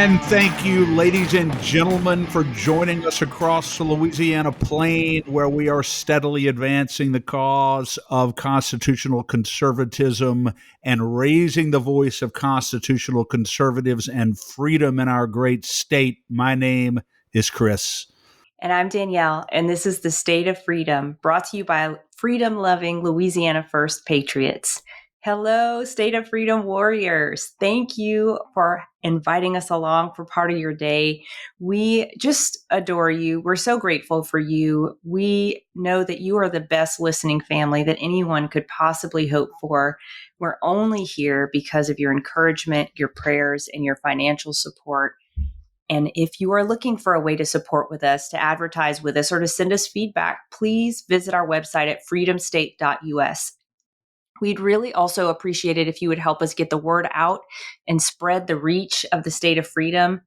And thank you, ladies and gentlemen, for joining us across the Louisiana plain, where we are steadily advancing the cause of constitutional conservatism and raising the voice of constitutional conservatives and freedom in our great state. My name is Chris. And I'm Danielle, and this is the State of Freedom, brought to you by freedom-loving Louisiana First Patriots. Hello, State of Freedom warriors. Thank you for inviting us along for part of your day. We just adore you. We're so grateful for you. We know that you are the best listening family that anyone could possibly hope for. We're only here because of your encouragement, your prayers, and your financial support. And if you are looking for a way to support with us, to advertise with us, or to send us feedback, please visit our website at freedomstate.us. We'd really also appreciate it if you would help us get the word out and spread the reach of the State of Freedom.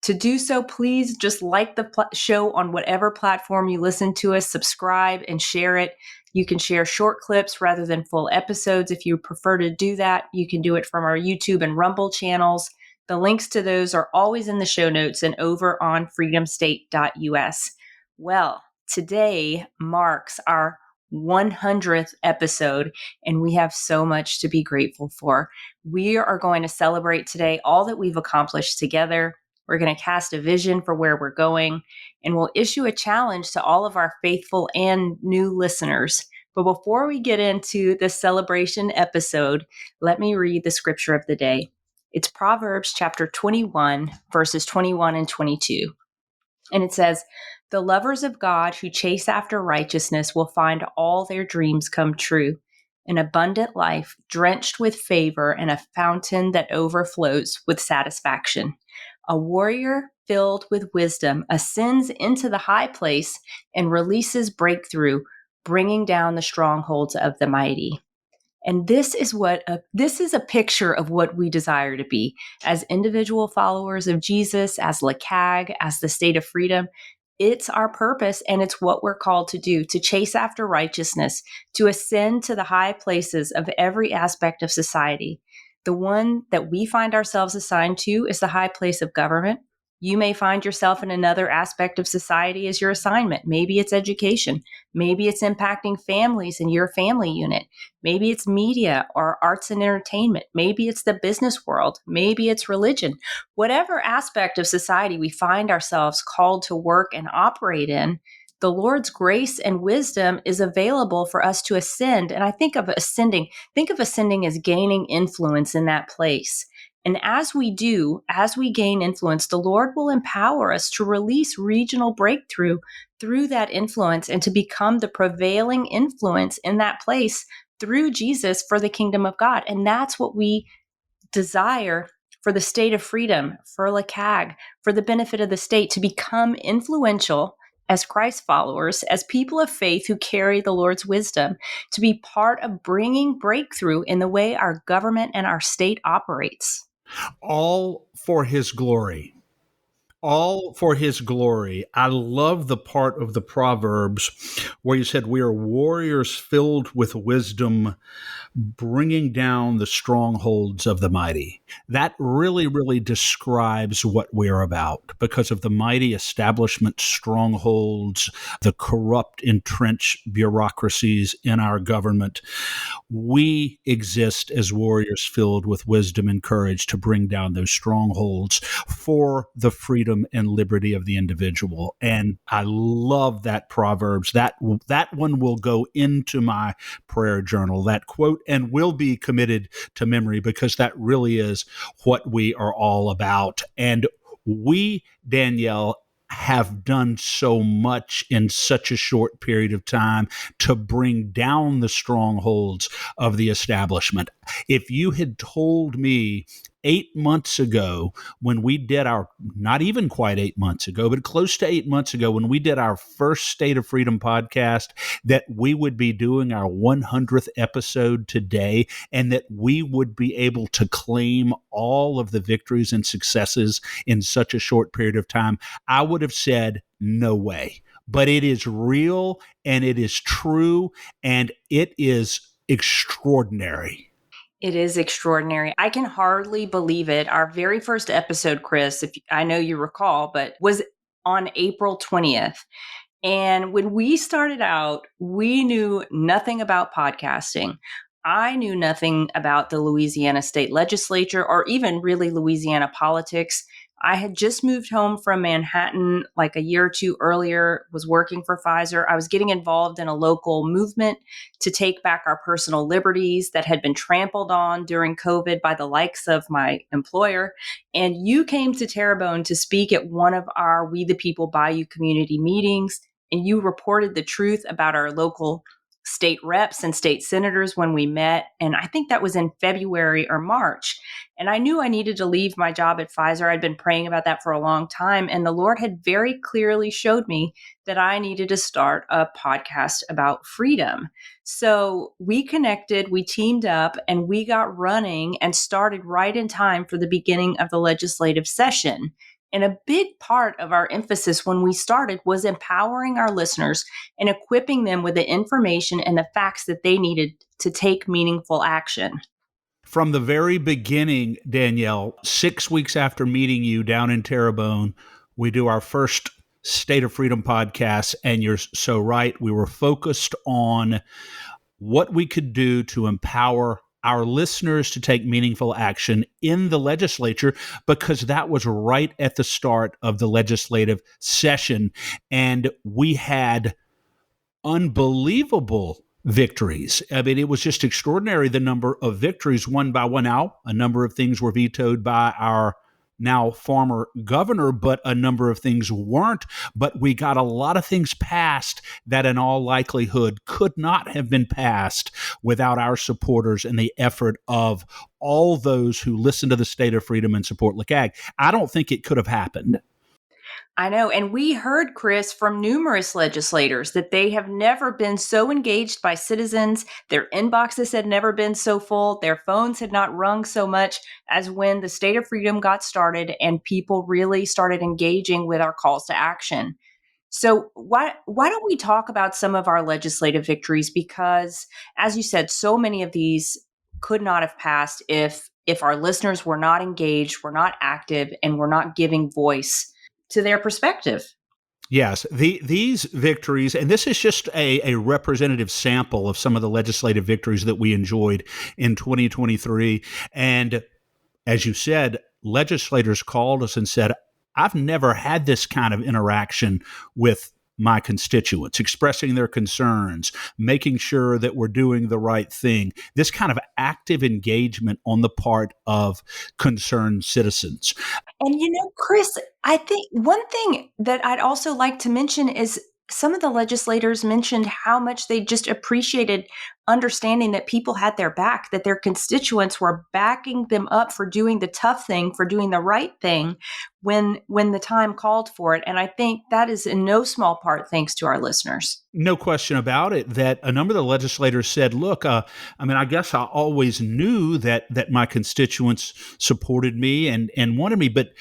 To do so, please just like the show on whatever platform you listen to us, subscribe and share it. You can share short clips rather than full episodes. If you prefer to do that, you can do it from our YouTube and Rumble channels. The links to those are always in the show notes and over on freedomstate.us. Well, today marks our 100th episode, and we have so much to be grateful for. We are going to celebrate today all that we've accomplished together. We're going to cast a vision for where we're going, and we'll issue a challenge to all of our faithful and new listeners. But before we get into the celebration episode, let me read the scripture of the day. It's Proverbs chapter 21, verses 21 and 22. And it says, "The lovers of God who chase after righteousness will find all their dreams come true. An abundant life drenched with favor and a fountain that overflows with satisfaction. A warrior filled with wisdom ascends into the high place and releases breakthrough, bringing down the strongholds of the mighty." And this is a picture of what we desire to be as individual followers of Jesus, as LACAG, as the State of Freedom. It's our purpose, and it's what we're called to do, to chase after righteousness, to ascend to the high places of every aspect of society. The one that we find ourselves assigned to is the high place of government. You may find yourself in another aspect of society as your assignment. Maybe it's education. Maybe it's impacting families in your family unit. Maybe it's media or arts and entertainment. Maybe it's the business world. Maybe it's religion. Whatever aspect of society we find ourselves called to work and operate in, the Lord's grace and wisdom is available for us to ascend. And I think of ascending as gaining influence in that place. And as we gain influence, the Lord will empower us to release regional breakthrough through that influence and to become the prevailing influence in that place through Jesus for the kingdom of God. And that's what we desire for the State of Freedom, for LACAG, for the benefit of the state, to become influential as Christ followers, as people of faith who carry the Lord's wisdom, to be part of bringing breakthrough in the way our government and our state operates. All for his glory. All for his glory. I love the part of the Proverbs where you said we are warriors filled with wisdom, bringing down the strongholds of the mighty. That really, really describes what we're about. Because of the mighty establishment strongholds, the corrupt, entrenched bureaucracies in our government, we exist as warriors filled with wisdom and courage to bring down those strongholds for the freedom and liberty of the individual. And I love that Proverbs. That one will go into my prayer journal, that quote, and will be committed to memory, because that really is what we are all about. And we, Danielle, have done so much in such a short period of time to bring down the strongholds of the establishment. If you had told me 8 months ago, when we did our, not even quite 8 months ago, but close to 8 months ago, when we did our first State of Freedom podcast, that we would be doing our 100th episode today, and that we would be able to claim all of the victories and successes in such a short period of time, I would have said, no way. But it is real, and it is true, and it is extraordinary. It is extraordinary. I can hardly believe it. Our very first episode, Chris, if I know you recall, but was on April 20th. And when we started out, we knew nothing about podcasting. I knew nothing about the Louisiana state legislature or even really Louisiana politics. I had just moved home from Manhattan like a year or two earlier, was working for Pfizer. I was getting involved in a local movement to take back our personal liberties that had been trampled on during COVID by the likes of my employer. And you came to Terrebonne to speak at one of our We the People Bayou community meetings, and you reported the truth about our local state reps and state senators when we met. And I think that was in February or March. And I knew I needed to leave my job at Pfizer. I'd been praying about that for a long time. And the Lord had very clearly showed me that I needed to start a podcast about freedom. So we connected, we teamed up, and we got running and started right in time for the beginning of the legislative session. And a big part of our emphasis when we started was empowering our listeners and equipping them with the information and the facts that they needed to take meaningful action. From the very beginning, Danielle, 6 weeks after meeting you down in Terrebonne, we do our first State of Freedom podcast. And you're so right. We were focused on what we could do to empower our listeners to take meaningful action in the legislature, because that was right at the start of the legislative session. And we had unbelievable victories. I mean, it was just extraordinary, the number of victories one by one. Now, a number of things were vetoed by our now former governor, but a number of things weren't. But we got a lot of things passed that in all likelihood could not have been passed without our supporters and the effort of all those who listen to the State of Freedom and support LACAG. I don't think it could have happened. I know. And we heard, Chris, from numerous legislators that they have never been so engaged by citizens. Their inboxes had never been so full. Their phones had not rung so much as when the State of Freedom got started and people really started engaging with our calls to action. So why don't we talk about some of our legislative victories? Because, as you said, so many of these could not have passed if our listeners were not engaged, were not active, and were not giving voice to their perspective. Yes, these victories, and this is just a representative sample of some of the legislative victories that we enjoyed in 2023. And as you said, legislators called us and said, I've never had this kind of interaction with my constituents, expressing their concerns, making sure that we're doing the right thing, this kind of active engagement on the part of concerned citizens. And Chris, I think one thing that I'd also like to mention is some of the legislators mentioned how much they just appreciated understanding that people had their back, that their constituents were backing them up for doing the tough thing, for doing the right thing when the time called for it. And I think that is in no small part thanks to our listeners. No question about it that a number of the legislators said, look, I guess I always knew that my constituents supported me and wanted me, but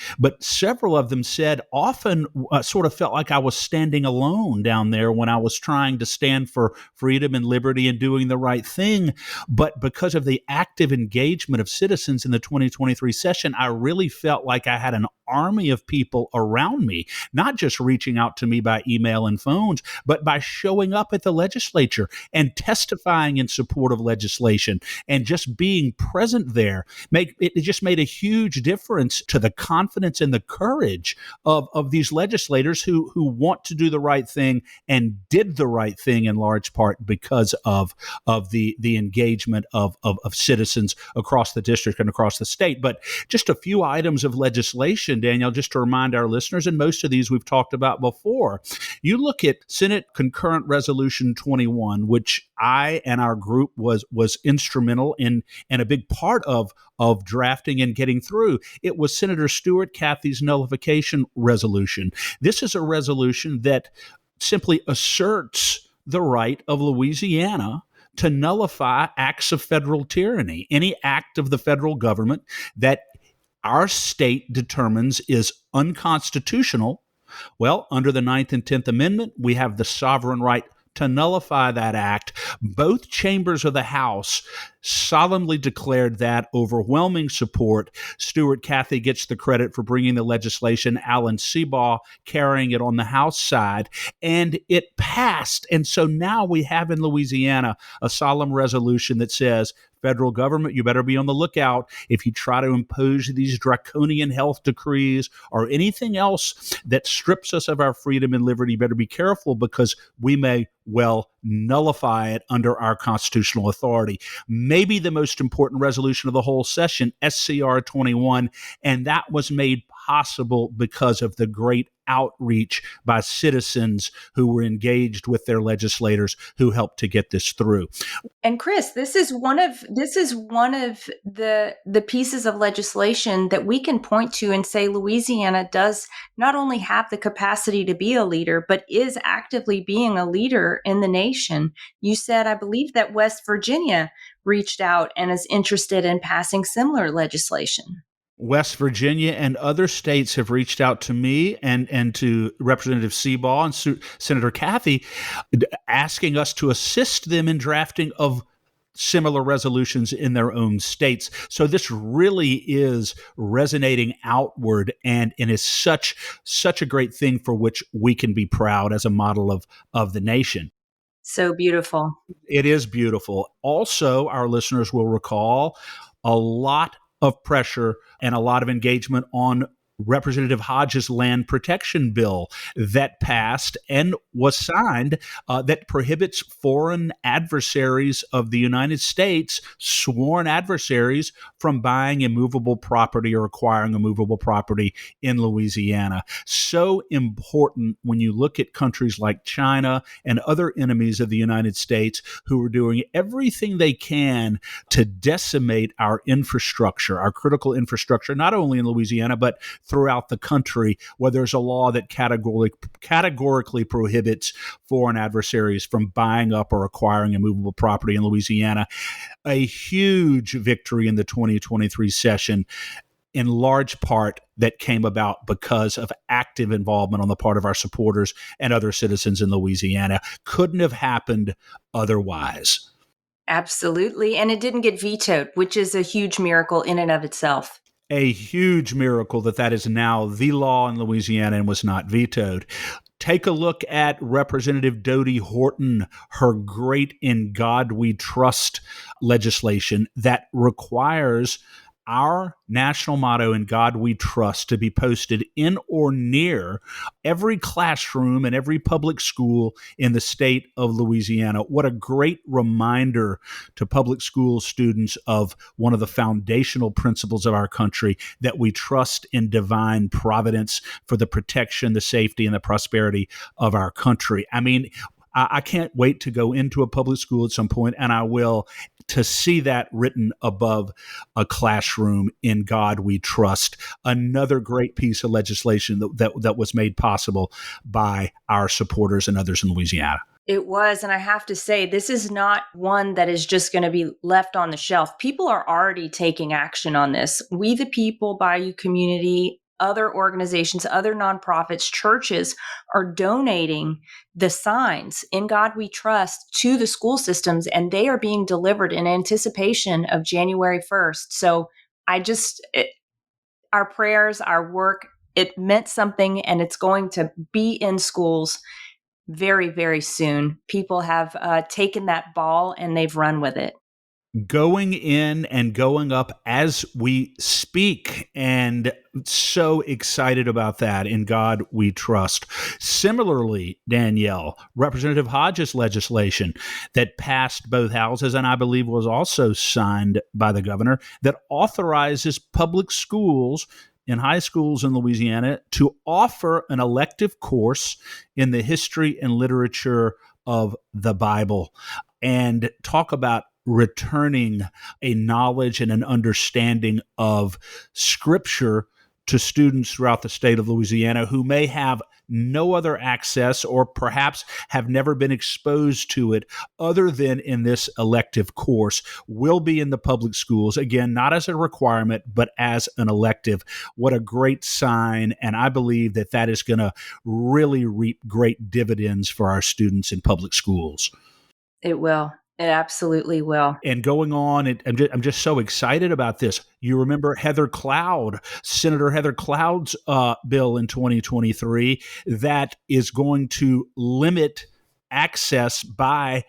several of them said often sort of felt like I was standing alone down there when I was trying to stand for freedom and liberty and doing the right thing. But because of the active engagement of citizens in the 2023 session, I really felt like I had an army of people around me, not just reaching out to me by email and phones, but by showing up at the legislature and testifying in support of legislation and just being present there. It just made a huge difference to the confidence and the courage of these legislators who want to do the right thing and did the right thing in large part because of the engagement of citizens across the district and across the state. But just a few items of legislation, Danielle, just to remind our listeners, and most of these we've talked about before. You look at Senate Concurrent Resolution 21, which I and our group was instrumental in and a big part of drafting and getting through. It was Senator Stewart Cathy's nullification resolution. This is a resolution that simply asserts the right of Louisiana to nullify acts of federal tyranny, any act of the federal government that our state determines is unconstitutional. Well, under the 9th and 10th Amendment, we have the sovereign right to nullify that act. Both chambers of the House solemnly declared that overwhelming support. Stuart Cathy gets the credit for bringing the legislation, Alan Seabaugh carrying it on the House side, and it passed. And so now we have in Louisiana a solemn resolution that says, federal government, you better be on the lookout if you try to impose these draconian health decrees or anything else that strips us of our freedom and liberty. You better be careful, because we may well nullify it under our constitutional authority. Maybe the most important resolution of the whole session, SCR 21, and that was made possible because of the great outreach by citizens who were engaged with their legislators who helped to get this through. And Chris, this is one of the pieces of legislation that we can point to and say Louisiana does not only have the capacity to be a leader, but is actively being a leader in the nation. You said, I believe, that West Virginia reached out and is interested in passing similar legislation. West Virginia and other states have reached out to me and to Representative Seabaugh and Senator Cathy, asking us to assist them in drafting of similar resolutions in their own states. So this really is resonating outward, and is such a great thing for which we can be proud as a model of the nation. So beautiful. It is beautiful. Also, our listeners will recall a lot of pressure and a lot of engagement on Representative Hodges' land protection bill that passed and was signed, that prohibits foreign adversaries of the United States, sworn adversaries, from buying immovable property or acquiring immovable property in Louisiana. So important when you look at countries like China and other enemies of the United States who are doing everything they can to decimate our infrastructure, our critical infrastructure, not only in Louisiana, but throughout the country, where there's a law that categorically prohibits foreign adversaries from buying up or acquiring immovable property in Louisiana. A huge victory in the 2023 session, in large part that came about because of active involvement on the part of our supporters and other citizens in Louisiana. Couldn't have happened otherwise. Absolutely. And it didn't get vetoed, which is a huge miracle in and of itself. A huge miracle that is now the law in Louisiana and was not vetoed. Take a look at Representative Dodie Horton, her great In God We Trust legislation that requires our national motto, In God We Trust, to be posted in or near every classroom and every public school in the state of Louisiana. What a great reminder to public school students of one of the foundational principles of our country, that we trust in divine providence for the protection, the safety, and the prosperity of our country. I mean, I can't wait to go into a public school at some point, and I will, to see that written above a classroom, In God We Trust. Another great piece of legislation that was made possible by our supporters and others in Louisiana. It was. And I have to say, this is not one that is just going to be left on the shelf. People are already taking action on this. We the People, Bayou Community, other organizations, other nonprofits, churches are donating the signs, In God We Trust, to the school systems, and they are being delivered in anticipation of January 1st. So our prayers, our work, it meant something, and it's going to be in schools very, very soon. People have taken that ball and they've run with it. Going in and going up as we speak, and so excited about that. In God We Trust. Similarly, Danielle, Representative Hodges' legislation that passed both houses and I believe was also signed by the governor, that authorizes public schools in high schools in Louisiana to offer an elective course in the history and literature of the Bible, and talk about returning a knowledge and an understanding of Scripture to students throughout the state of Louisiana who may have no other access, or perhaps have never been exposed to it other than in this elective course, will be in the public schools. Again, not as a requirement, but as an elective. What a great sign. And I believe that is going to really reap great dividends for our students in public schools. It will. It absolutely will. And going on, I'm just so excited about this. You remember Senator Heather Cloud's bill in 2023 that is going to limit access by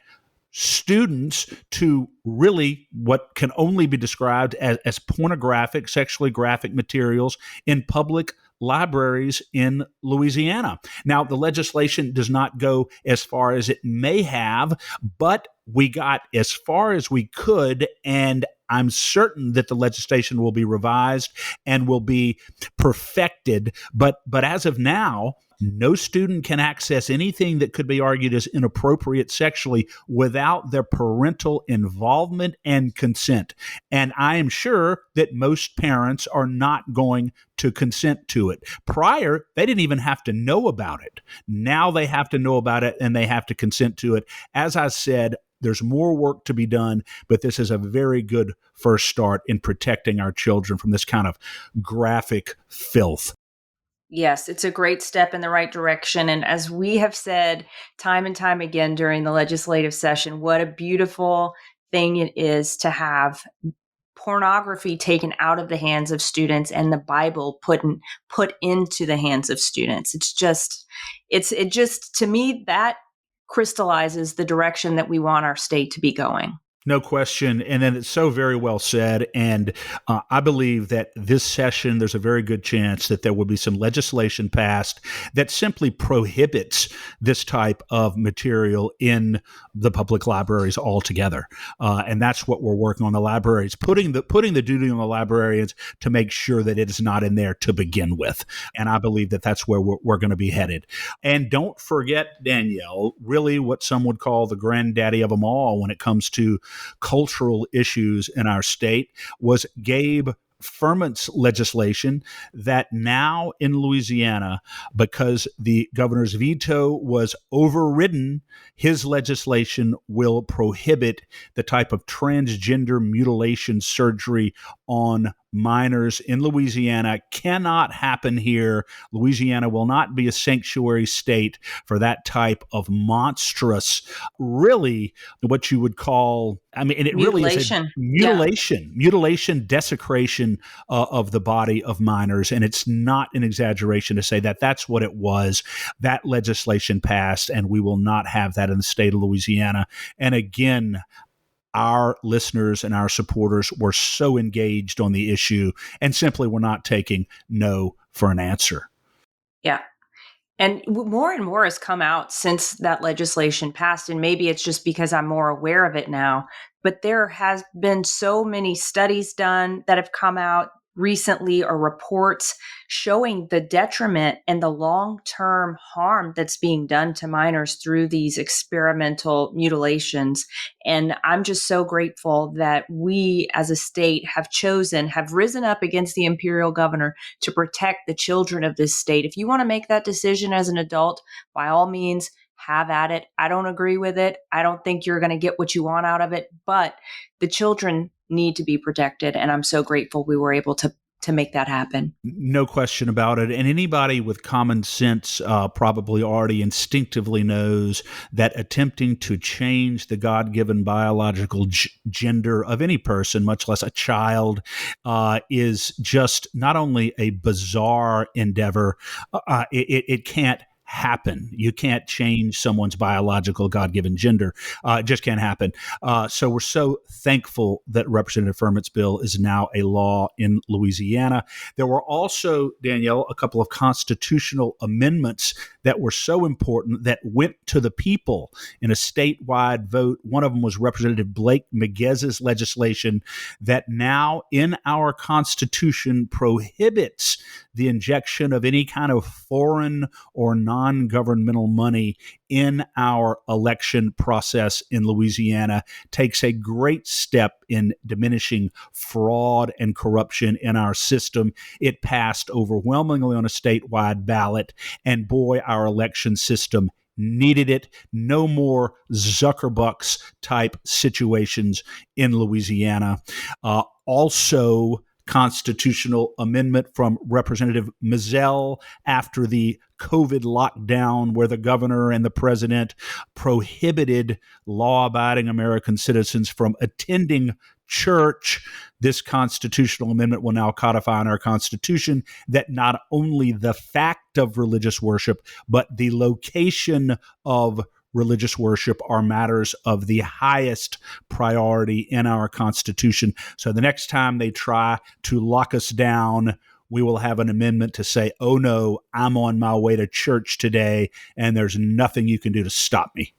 students to really what can only be described as pornographic, sexually graphic materials in public libraries in Louisiana. Now, the legislation does not go as far as it may have, but we got as far as we could, and I'm certain that the legislation will be revised and will be perfected. But as of now, no student can access anything that could be argued as inappropriate sexually without their parental involvement and consent. And I am sure that most parents are not going to consent to it. Prior, they didn't even have to know about it. Now they have to know about it and they have to consent to it. As I said, there's more work to be done, but this is a very good first start in protecting our children from this kind of graphic filth. Yes, it's a great step in the right direction. And as we have said time and time again during the legislative session, what a beautiful thing it is to have pornography taken out of the hands of students and the Bible put into the hands of students. It just to me that crystallizes the direction that we want our state to be going. No question. And then it's so very well said. And I believe that this session, there's a very good chance that there will be some legislation passed that simply prohibits this type of material in the public libraries altogether. And that's what we're working on. The libraries, putting the duty on the librarians to make sure that it is not in there to begin with. And I believe that that's where we're going to be headed. And don't forget, Danielle, really what some would call the granddaddy of them all when it comes to cultural issues in our state was Gabe Ferment's legislation that now in Louisiana, because the governor's veto was overridden, his legislation will prohibit the type of transgender mutilation surgery on minors in Louisiana. Cannot happen here. Louisiana will not be a sanctuary state for that type of monstrous, really what you would call, and it really is a mutilation, desecration of the body of minors. And it's not an exaggeration to say that that's what it was. That legislation passed, and we will not have that in the state of Louisiana. And again, our listeners and our supporters were so engaged on the issue and simply were not taking no for an answer. Yeah. And more has come out since that legislation passed. And maybe it's just because I'm more aware of it now. But there has been so many studies done that have come out recently, or reports showing the detriment and the long-term harm that's being done to minors through these experimental mutilations. And I'm just so grateful that we as a state have risen up against the imperial governor to protect the children of this state. If you want to make that decision as an adult, by all means, have at it. I don't agree with it. I don't think you're going to get what you want out of it, but the children need to be protected. And I'm so grateful we were able to make that happen. No question about it. And anybody with common sense probably already instinctively knows that attempting to change the God-given biological gender of any person, much less a child, is just not only a bizarre endeavor, it can't happen. You can't change someone's biological God-given gender. It just can't happen. So we're so thankful that Representative Ferment's bill is now a law in Louisiana. There were also, Danielle, a couple of constitutional amendments that were so important that went to the people in a statewide vote. One of them was Representative Blake Miguez's legislation that now in our Constitution prohibits the injection of any kind of foreign or non-governmental money in our election process in Louisiana, takes a great step in diminishing fraud and corruption in our system. It passed overwhelmingly on a statewide ballot, and boy, our election system needed it. No more Zuckerbucks type situations in Louisiana. Also, constitutional amendment from Representative Mizell after the COVID lockdown, where the governor and the president prohibited law-abiding American citizens from attending church. This constitutional amendment will now codify in our Constitution that not only the fact of religious worship, but the location of religious worship are matters of the highest priority in our Constitution. So the next time they try to lock us down, we will have an amendment to say, oh no, I'm on my way to church today, and there's nothing you can do to stop me.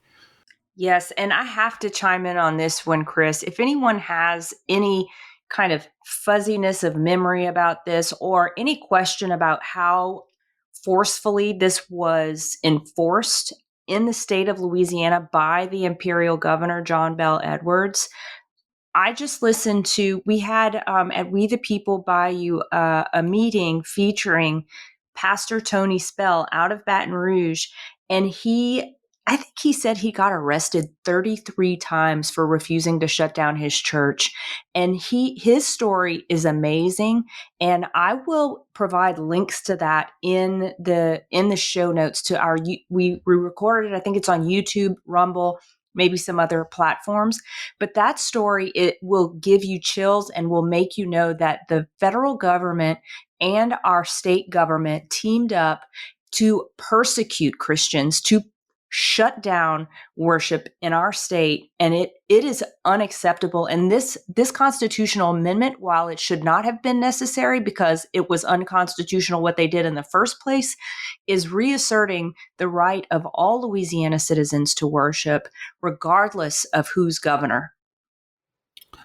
Yes, and I have to chime in on this one, Chris. If anyone has any kind of fuzziness of memory about this or any question about how forcefully this was enforced in the state of Louisiana by the Imperial Governor, John Bell Edwards, I just listened to, we had at We the People Bayou a meeting featuring Pastor Tony Spell out of Baton Rouge. And I think he said he got arrested 33 times for refusing to shut down his church. And his story is amazing. And I will provide links to that in the show notes to our, we recorded it. I think it's on YouTube, Rumble, maybe some other platforms. But that story, it will give you chills and will make you know that the federal government and our state government teamed up to persecute Christians, to shut down worship in our state. And it is unacceptable. And this constitutional amendment, while it should not have been necessary because it was unconstitutional what they did in the first place, is reasserting the right of all Louisiana citizens to worship, regardless of who's governor.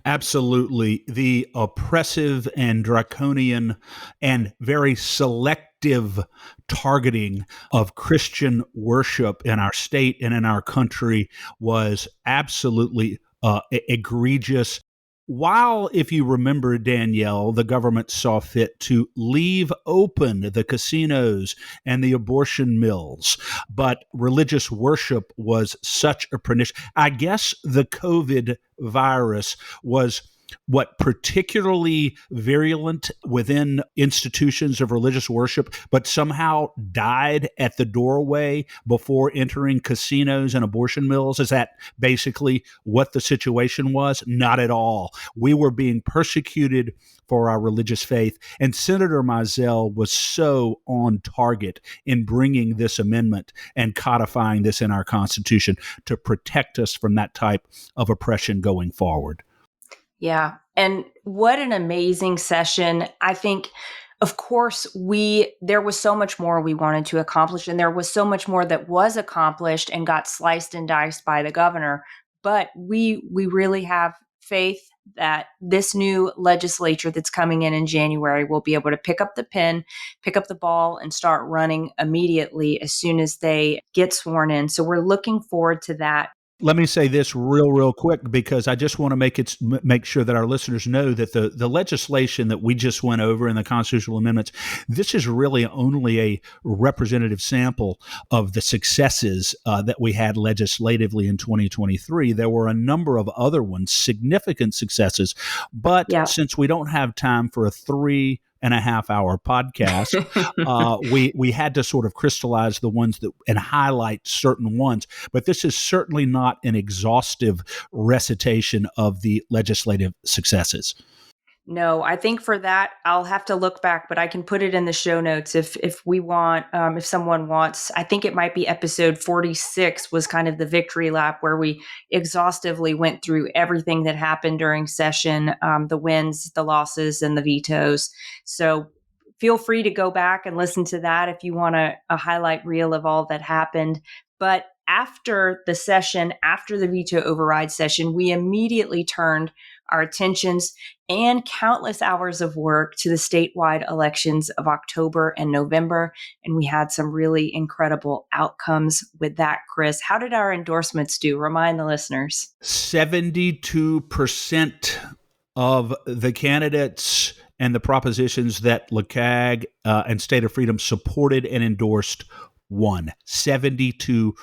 Absolutely. The oppressive and draconian and very selective targeting of Christian worship in our state and in our country was absolutely egregious. While, if you remember, Danielle, the government saw fit to leave open the casinos and the abortion mills, but religious worship was such a pernicious. I guess the COVID virus was what particularly virulent within institutions of religious worship, but somehow died at the doorway before entering casinos and abortion mills? Is that basically what the situation was? Not at all. We were being persecuted for our religious faith, and Senator Mizell was so on target in bringing this amendment and codifying this in our Constitution to protect us from that type of oppression going forward. Yeah. And what an amazing session. I think, of course, there was so much more we wanted to accomplish, and there was so much more that was accomplished and got sliced and diced by the governor. But we really have faith that this new legislature that's coming in January will be able to pick up the pen, pick up the ball, and start running immediately as soon as they get sworn in. So we're looking forward to that. Let me say this real quick, because I just want to make sure that our listeners know that the legislation that we just went over in the constitutional amendments, this is really only a representative sample of the successes that we had legislatively in 2023. There were a number of other ones, significant successes, but since we don't have time for a 3.5-hour podcast, we had to sort of crystallize the ones and highlight certain ones. But this is certainly not an exhaustive recitation of the legislative successes. No, I think for that, I'll have to look back, but I can put it in the show notes if we want, if someone wants. I think it might be episode 46 was kind of the victory lap, where we exhaustively went through everything that happened during session, the wins, the losses, and the vetoes. So feel free to go back and listen to that if you want a highlight reel of all that happened. But after the session, after the veto override session, we immediately turned our attentions and countless hours of work to the statewide elections of October and November. And we had some really incredible outcomes with that, Chris. How did our endorsements do? Remind the listeners. 72% of the candidates and the propositions that LACAG and State of Freedom supported and endorsed won. 72%.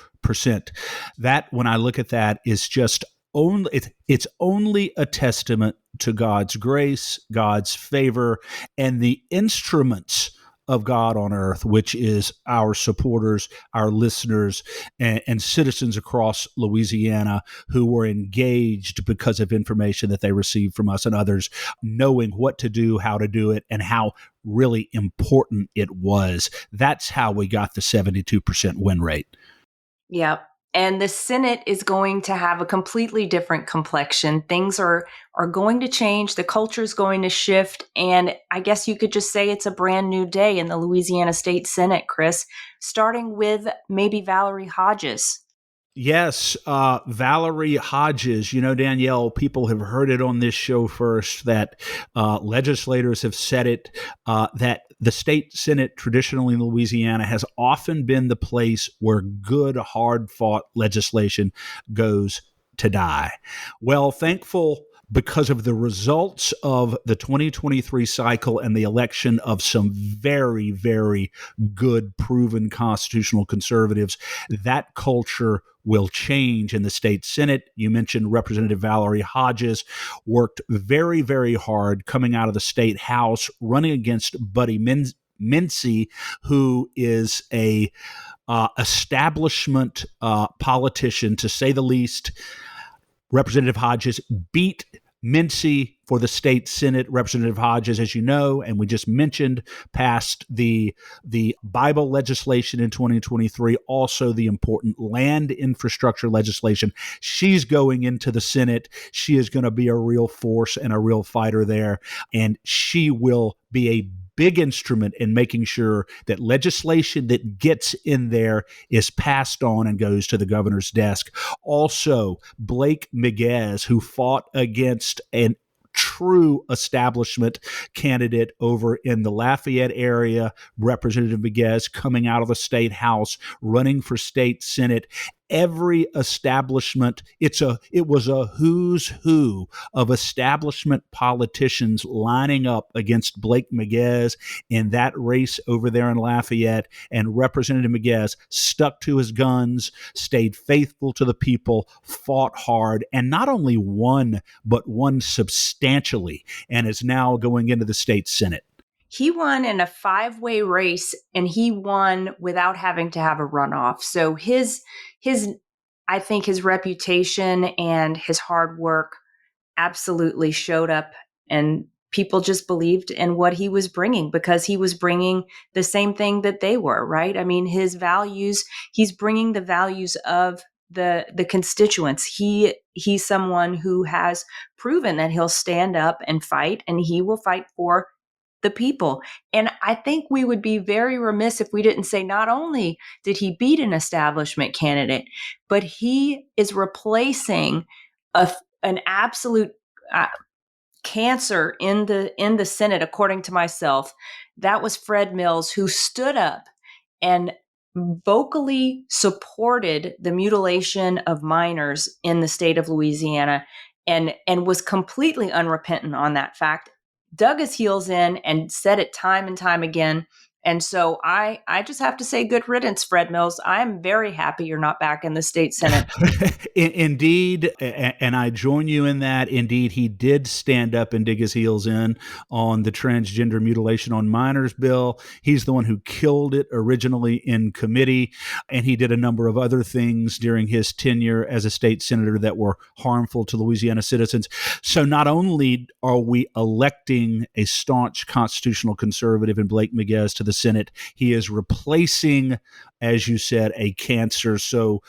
That, when I look at that, is just it's only a testament to God's grace, God's favor, and the instruments of God on earth, which is our supporters, our listeners, and citizens across Louisiana who were engaged because of information that they received from us and others, knowing what to do, how to do it, and how really important it was. That's how we got the 72% win rate. Yep. And the Senate is going to have a completely different complexion. Things are going to change. The culture is going to shift. And I guess you could just say it's a brand new day in the Louisiana State Senate, Chris, starting with maybe Valerie Hodges. Yes, Valerie Hodges. You know, Danielle, people have heard it on this show first that legislators have said it, that the state Senate traditionally in Louisiana has often been the place where good, hard-fought legislation goes to die. Well, thankful because of the results of the 2023 cycle and the election of some very, very good, proven constitutional conservatives, that culture will change in the state Senate. You mentioned Representative Valerie Hodges worked very, very hard coming out of the state House, running against Buddy Mincy, who is a establishment politician, to say the least. Representative Hodges beat Mincy for the state Senate. Representative Hodges, as you know, and we just mentioned, passed the Bible legislation in 2023, also the important land infrastructure legislation. She's going into the Senate. She is going to be a real force and a real fighter there, and she will be a big instrument in making sure that legislation that gets in there is passed on and goes to the governor's desk. Also, Blake Miguez, who fought against an true establishment candidate over in the Lafayette area, Representative Miguez coming out of the state House, running for state Senate. Every establishment, it was a who's who of establishment politicians lining up against Blake Miguez in that race over there in Lafayette. And Representative Miguez stuck to his guns, stayed faithful to the people, fought hard, and not only won, but won substantially, and is now going into the state Senate. He won in a 5-way race, and he won without having to have a runoff. So I think his reputation and his hard work absolutely showed up, and people just believed in what he was bringing because he was bringing the same thing that they were, right? I mean, his values, he's bringing the values of the constituents. He's someone who has proven that he'll stand up and fight, and he will fight for the people. And I think we would be very remiss if we didn't say not only did he beat an establishment candidate, but he is replacing an absolute cancer in the Senate, according to myself. That was Fred Mills, who stood up and vocally supported the mutilation of minors in the state of Louisiana, and was completely unrepentant on that fact, dug his heels in and said it time and time again. And so I just have to say good riddance, Fred Mills. I'm very happy you're not back in the state Senate. Indeed, and I join you in that. Indeed, he did stand up and dig his heels in on the transgender mutilation on minors bill. He's the one who killed it originally in committee, and he did a number of other things during his tenure as a state senator that were harmful to Louisiana citizens. So not only are we electing a staunch constitutional conservative in Blake Miguez to the Senate, he is replacing, as you said, a cancer. So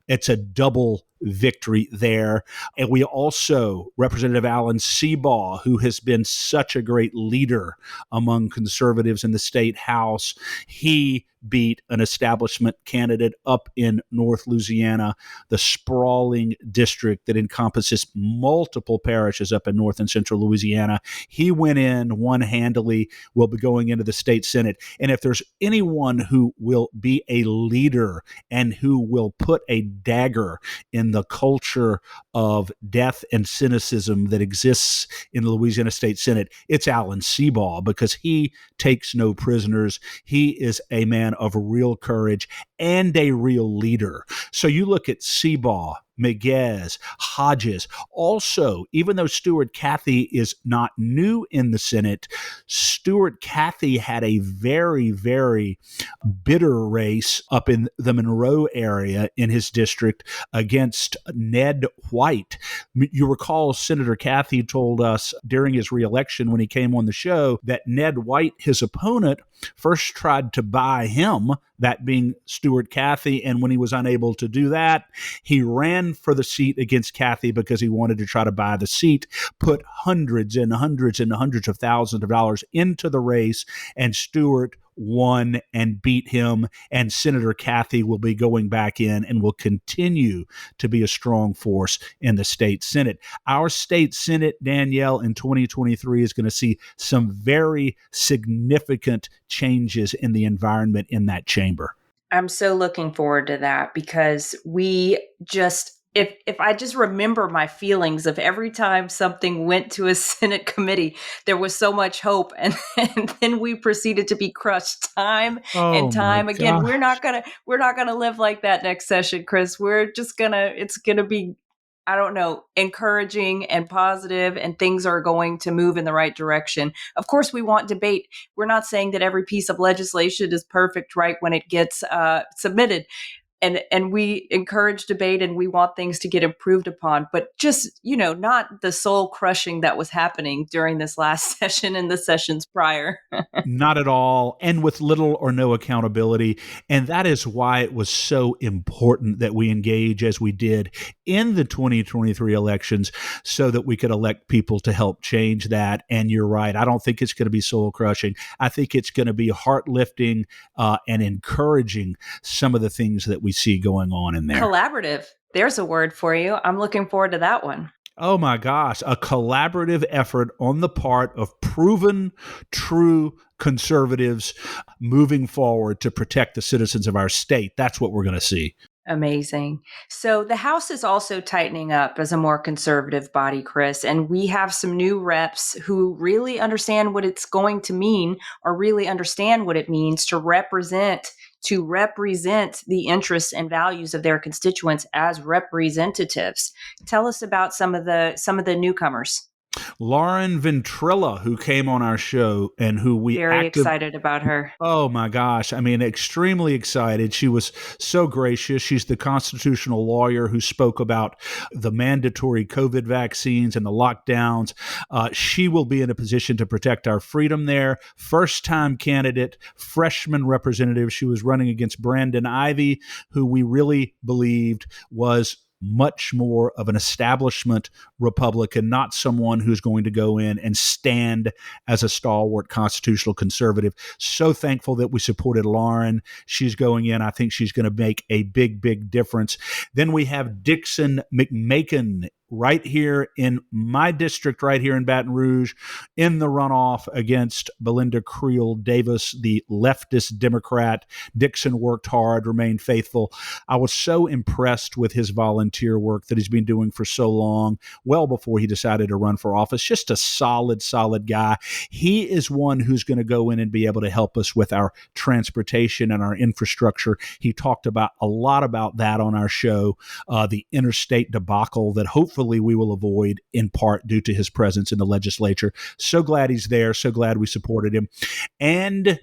it's a double victory there. And we also, Representative Alan Seabaugh, who has been such a great leader among conservatives in the state House, he beat an establishment candidate up in North Louisiana, the sprawling district that encompasses multiple parishes up in North and Central Louisiana. He went in, won handily, will be going into the state Senate. And if there's anyone who will be a leader and who will put a dagger in the culture of death and cynicism that exists in the Louisiana State Senate, it's Alan Seabaugh, because he takes no prisoners. He is a man of real courage and a real leader. So you look at Seabaugh, Miguez, Hodges. Also, even though Stuart Cathy is not new in the Senate, Stuart Cathy had a very, very bitter race up in the Monroe area in his district against Ned White. You recall Senator Cathy told us during his reelection when he came on the show that Ned White, his opponent, first tried to buy him, that being Stuart Cathy, and when he was unable to do that, he ran for the seat against Cathy because he wanted to try to buy the seat, put hundreds and hundreds and hundreds of thousands of dollars into the race, and Stuart won and beat him, and Senator Cathy will be going back in and will continue to be a strong force in the state Senate. Our state Senate, Danielle, in 2023 is going to see some very significant changes in the environment in that chamber. I'm so looking forward to that because we just, if I just remember my feelings of every time something went to a Senate committee, there was so much hope, and then we proceeded to be crushed time and Oh my time again. God. We're not gonna live like that next session, Chris. It's gonna be, I don't know, encouraging and positive, and things are going to move in the right direction. Of course, we want debate. We're not saying that every piece of legislation is perfect right when it gets submitted. And we encourage debate, and we want things to get improved upon, but just, not the soul crushing that was happening during this last session and the sessions prior. Not at all, and with little or no accountability. And that is why it was so important that we engage as we did in the 2023 elections so that we could elect people to help change that. And you're right. I don't think it's going to be soul crushing. I think it's going to be heart lifting and encouraging some of the things that we see going on in there. Collaborative. There's a word for you. I'm looking forward to that one. Oh my gosh, a collaborative effort on the part of proven, true conservatives moving forward to protect the citizens of our state. That's what we're going to see. Amazing. So the House is also tightening up as a more conservative body, Chris, and we have some new reps who really understand what it's going to mean, or really understand what it means to represent the interests and values of their constituents as representatives. Tell us about some of the newcomers. Lauren Ventrilla, who came on our show and who we Very excited about her. Oh my gosh. I mean, extremely excited. She was so gracious. She's the constitutional lawyer who spoke about the mandatory COVID vaccines and the lockdowns. She will be in a position to protect our freedom there. First-time candidate, freshman representative. She was running against Brandon Ivey, who we really believed was much more of an establishment Republican, not someone who's going to go in and stand as a stalwart constitutional conservative. So thankful that we supported Lauren. She's going in. I think she's going to make a big, big difference. Then we have Dixon McMakin right here in my district, right here in Baton Rouge, in the runoff against Belinda Creel Davis, the leftist Democrat. Dixon worked hard, remained faithful. I was so impressed with his volunteer work that he's been doing for so long, well before he decided to run for office. Just a solid, solid guy. He is one who's going to go in and be able to help us with our transportation and our infrastructure. He talked about a lot about that on our show, the interstate debacle that hopefully we will avoid, in part due to his presence in the legislature. So glad he's there. So glad we supported him. And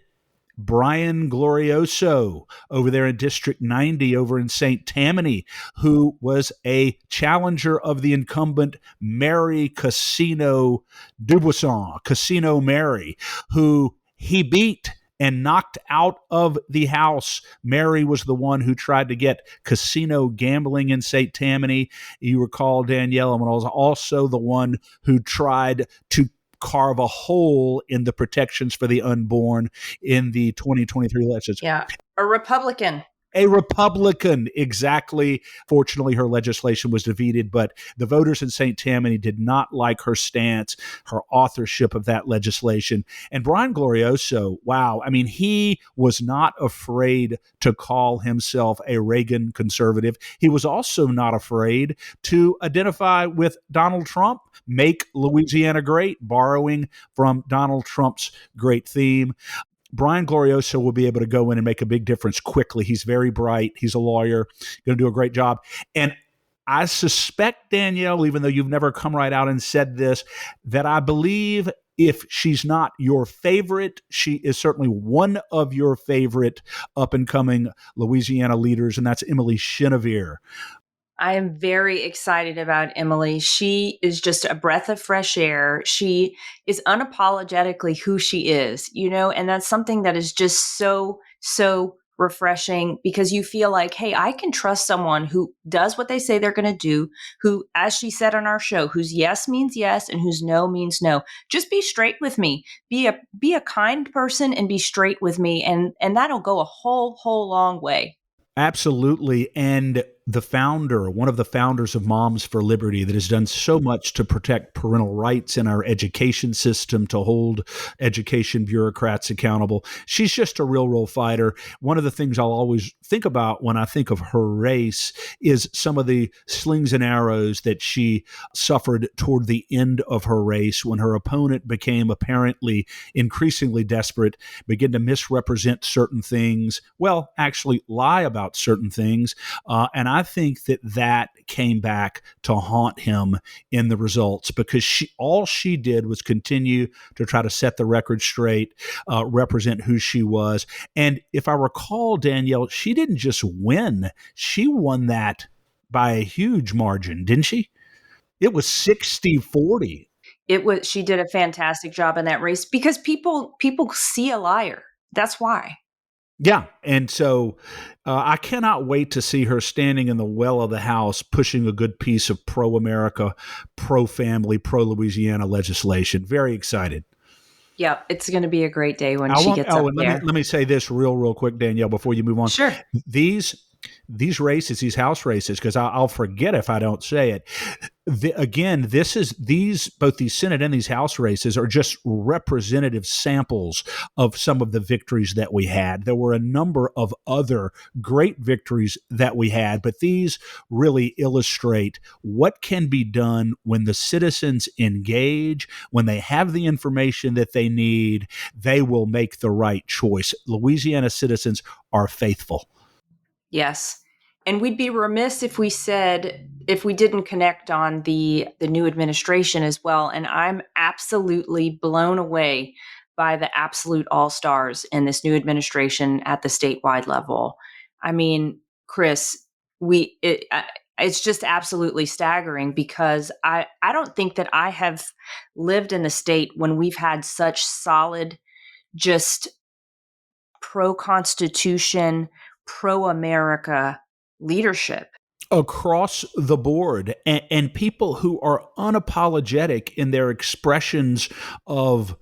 Brian Glorioso over there in District 90 over in St. Tammany, who was a challenger of the incumbent Mary Casino Dubuisson, Casino Mary, who he beat and knocked out of the House. Mary was the one who tried to get casino gambling in St. Tammany. You recall Danielle was also the one who tried to carve a hole in the protections for the unborn in the 2023 elections. Yeah, a Republican. A Republican, exactly. Fortunately, her legislation was defeated, but the voters in St. Tammany did not like her stance, her authorship of that legislation. And Brian Glorioso, wow, I mean, he was not afraid to call himself a Reagan conservative. He was also not afraid to identify with Donald Trump, make Louisiana great, borrowing from Donald Trump's great theme. Brian Glorioso will be able to go in and make a big difference quickly. He's very bright. He's a lawyer, going to do a great job. And I suspect, Danielle, even though you've never come right out and said this, that I believe if she's not your favorite, she is certainly one of your favorite up and coming Louisiana leaders, and that's Emily Chenevert. I am very excited about Emily. She is just a breath of fresh air. She is unapologetically who she is, and that's something that is just so, so refreshing because you feel like, hey, I can trust someone who does what they say they're going to do, who, as she said on our show, whose yes means yes and whose no means no. Just be straight with me. Be a kind person and be straight with me, and that'll go a whole long way. Absolutely. And one of the founders of Moms for Liberty, that has done so much to protect parental rights in our education system, to hold education bureaucrats accountable. She's just a real fighter. One of the things I'll always think about when I think of her race is some of the slings and arrows that she suffered toward the end of her race when her opponent became apparently increasingly desperate, began to misrepresent certain things, well, actually lie about certain things. And I think that came back to haunt him in the results because all she did was continue to try to set the record straight, represent who she was. And if I recall, Danielle, she didn't just win, she won that by a huge margin, didn't she? It was 60-40. She did a fantastic job in that race because people see a liar. That's why. Yeah. And so I cannot wait to see her standing in the well of the House pushing a good piece of pro-America, pro-family, pro-Louisiana legislation. Very excited. Yeah, it's going to be a great day when I she want. gets Oh, up and there. let me say this real quick, Danielle, before you move on. Sure. These races, these House races, because I'll forget if I don't say it. Again, both these Senate and these House races are just representative samples of some of the victories that we had. There were a number of other great victories that we had, but these really illustrate what can be done when the citizens engage, when they have the information that they need, they will make the right choice. Louisiana citizens are faithful. Yes. And we'd be remiss if we didn't connect on the new administration as well. And I'm absolutely blown away by the absolute all-stars in this new administration at the statewide level. I mean, Chris, it's just absolutely staggering because I don't think that I have lived in the state when we've had such solid, just pro-Constitution, pro-America leadership. Across the board, and people who are unapologetic in their expressions of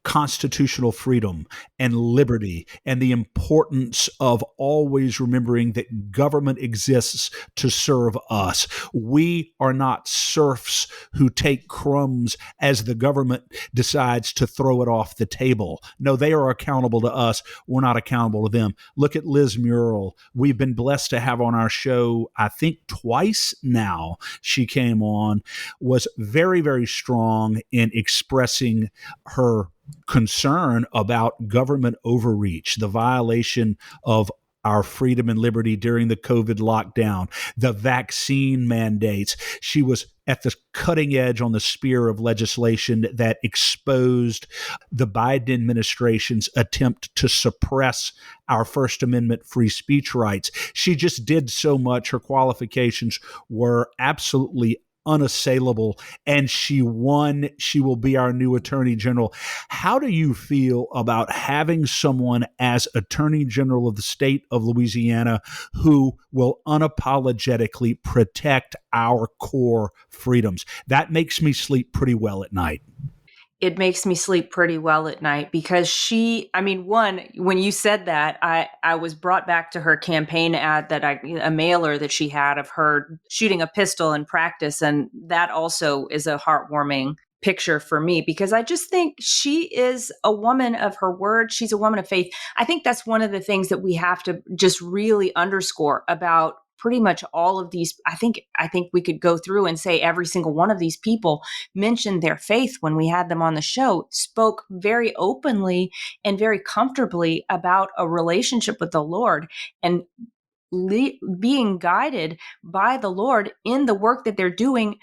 constitutional freedom and liberty and the importance of always remembering that government exists to serve us. We are not serfs who take crumbs as the government decides to throw it off the table. No, they are accountable to us. We're not accountable to them. Look at Liz Muriel. We've been blessed to have on our show, I think twice now, she came on, was very strong in expressing her concern about government overreach, the violation of our freedom and liberty during the COVID lockdown, the vaccine mandates. She was at the cutting edge on the spear of legislation that exposed the Biden administration's attempt to suppress our First Amendment free speech rights. She just did so much. Her qualifications were absolutely unassailable, and she won. She will be our new attorney general. How do you feel about having someone as attorney general of the state of Louisiana who will unapologetically protect our core freedoms? That makes me sleep pretty well at night. It makes me sleep pretty well at night because one, when you said that, I was brought back to her campaign ad a mailer that she had of her shooting a pistol in practice. And that also is a heartwarming picture for me because I just think she is a woman of her word. She's a woman of faith. I think that's one of the things that we have to just really underscore about pretty much all of these. I think we could go through and say every single one of these people mentioned their faith when we had them on the show, spoke very openly and very comfortably about a relationship with the Lord. And being guided by the Lord in the work that they're doing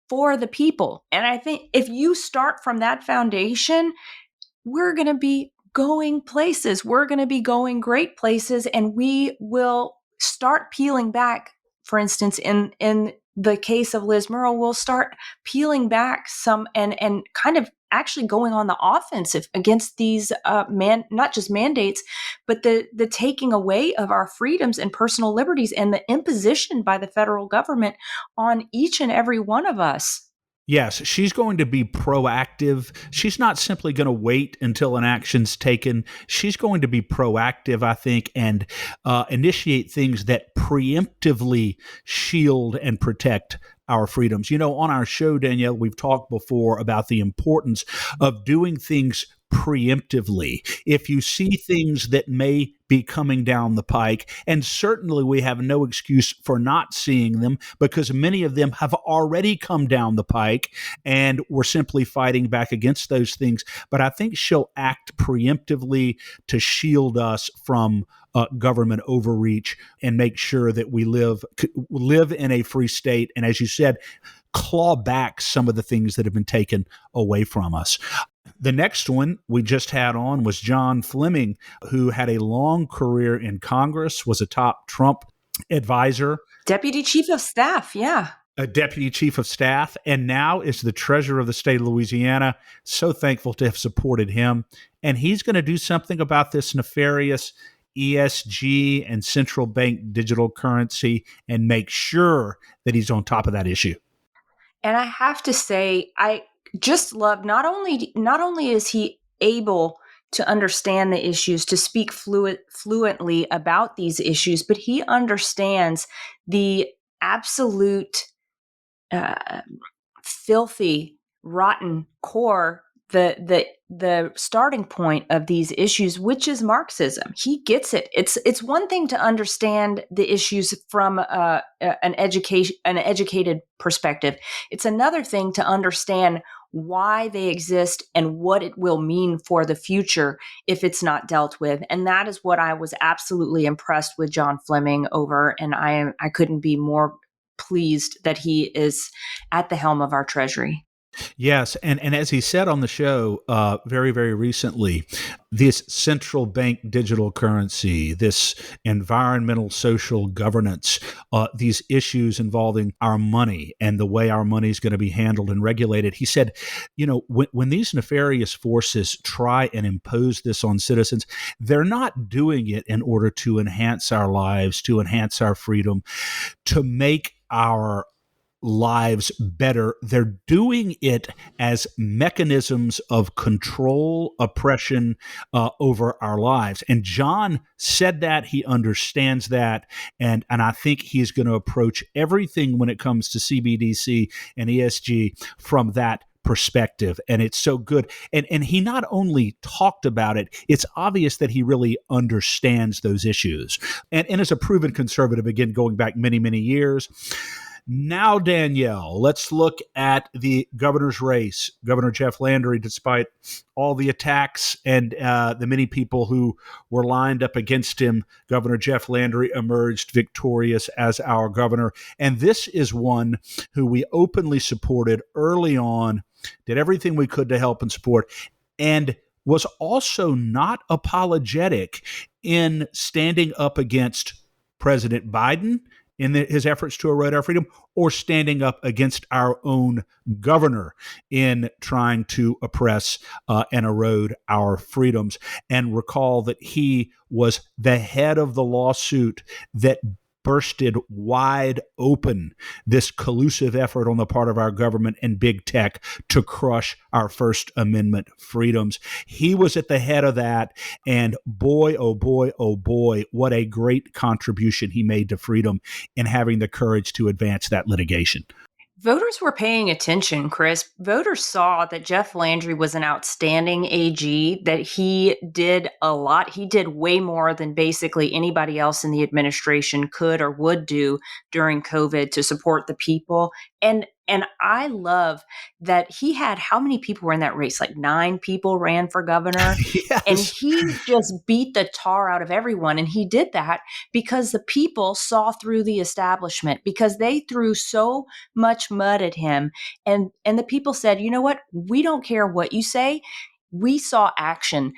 for the people. And I think if you start from that foundation, we're going to be going places. We're going to be going great places, and we will start peeling back. For instance, in the case of Liz Murrow, we'll start peeling back some and kind of actually going on the offensive against these not just mandates, but the taking away of our freedoms and personal liberties and the imposition by the federal government on each and every one of us. Yes, she's going to be proactive. She's not simply going to wait until an action's taken. She's going to be proactive, I think, and initiate things that preemptively shield and protect our freedoms. You know, on our show, Danielle, we've talked before about the importance of doing things preemptively. If you see things that may be coming down the pike, and certainly we have no excuse for not seeing them because many of them have already come down the pike and we're simply fighting back against those things. But I think she'll act preemptively to shield us from government overreach and make sure that we live in a free state. And as you said, claw back some of the things that have been taken away from us. The next one we just had on was John Fleming, who had a long career in Congress, was a top Trump advisor. Deputy Chief of Staff, yeah. A deputy chief of staff, and now is the treasurer of the state of Louisiana. So thankful to have supported him. And he's going to do something about this nefarious ESG and central bank digital currency and make sure that he's on top of that issue. And I have to say, I just love not only is he able to understand the issues, to speak fluently about these issues, but he understands the absolute filthy, rotten core, the starting point of these issues, which is Marxism. He gets it. It's one thing to understand the issues from an educated perspective. It's another thing to understand why they exist and what it will mean for the future if it's not dealt with. And that is what I was absolutely impressed with John Fleming over. And I couldn't be more pleased that he is at the helm of our Treasury. Yes, and as he said on the show very, very recently, this central bank digital currency, this environmental social governance, these issues involving our money and the way our money is going to be handled and regulated. He said, you know, when these nefarious forces try and impose this on citizens, they're not doing it in order to enhance our lives, to enhance our freedom, to make our lives better. They're doing it as mechanisms of control, oppression over our lives. And John said that, he understands that, and I think he's going to approach everything when it comes to CBDC and ESG from that perspective. And it's so good. And he not only talked about it, it's obvious that he really understands those issues. And as a proven conservative, again, going back many, many years. Now, Danielle, let's look at the governor's race. Governor Jeff Landry, despite all the attacks and the many people who were lined up against him, Governor Jeff Landry emerged victorious as our governor. And this is one who we openly supported early on, did everything we could to help and support, and was also not apologetic in standing up against President Biden in his efforts to erode our freedom, or standing up against our own governor in trying to oppress and erode our freedoms. And recall that he was the head of the lawsuit that bursted wide open this collusive effort on the part of our government and big tech to crush our First Amendment freedoms. He was at the head of that, and boy, oh boy, oh boy, what a great contribution he made to freedom in having the courage to advance that litigation. Voters were paying attention, Chris. Voters saw that Jeff Landry was an outstanding AG, that he did a lot. He did way more than basically anybody else in the administration could or would do during COVID to support the people. And And I love that he had, how many people were in that race? Like 9 people ran for governor. And Yes. he just beat the tar out of everyone. And he did that because the people saw through the establishment, because they threw so much mud at him. And the people said, you know what? We don't care what you say. We saw action.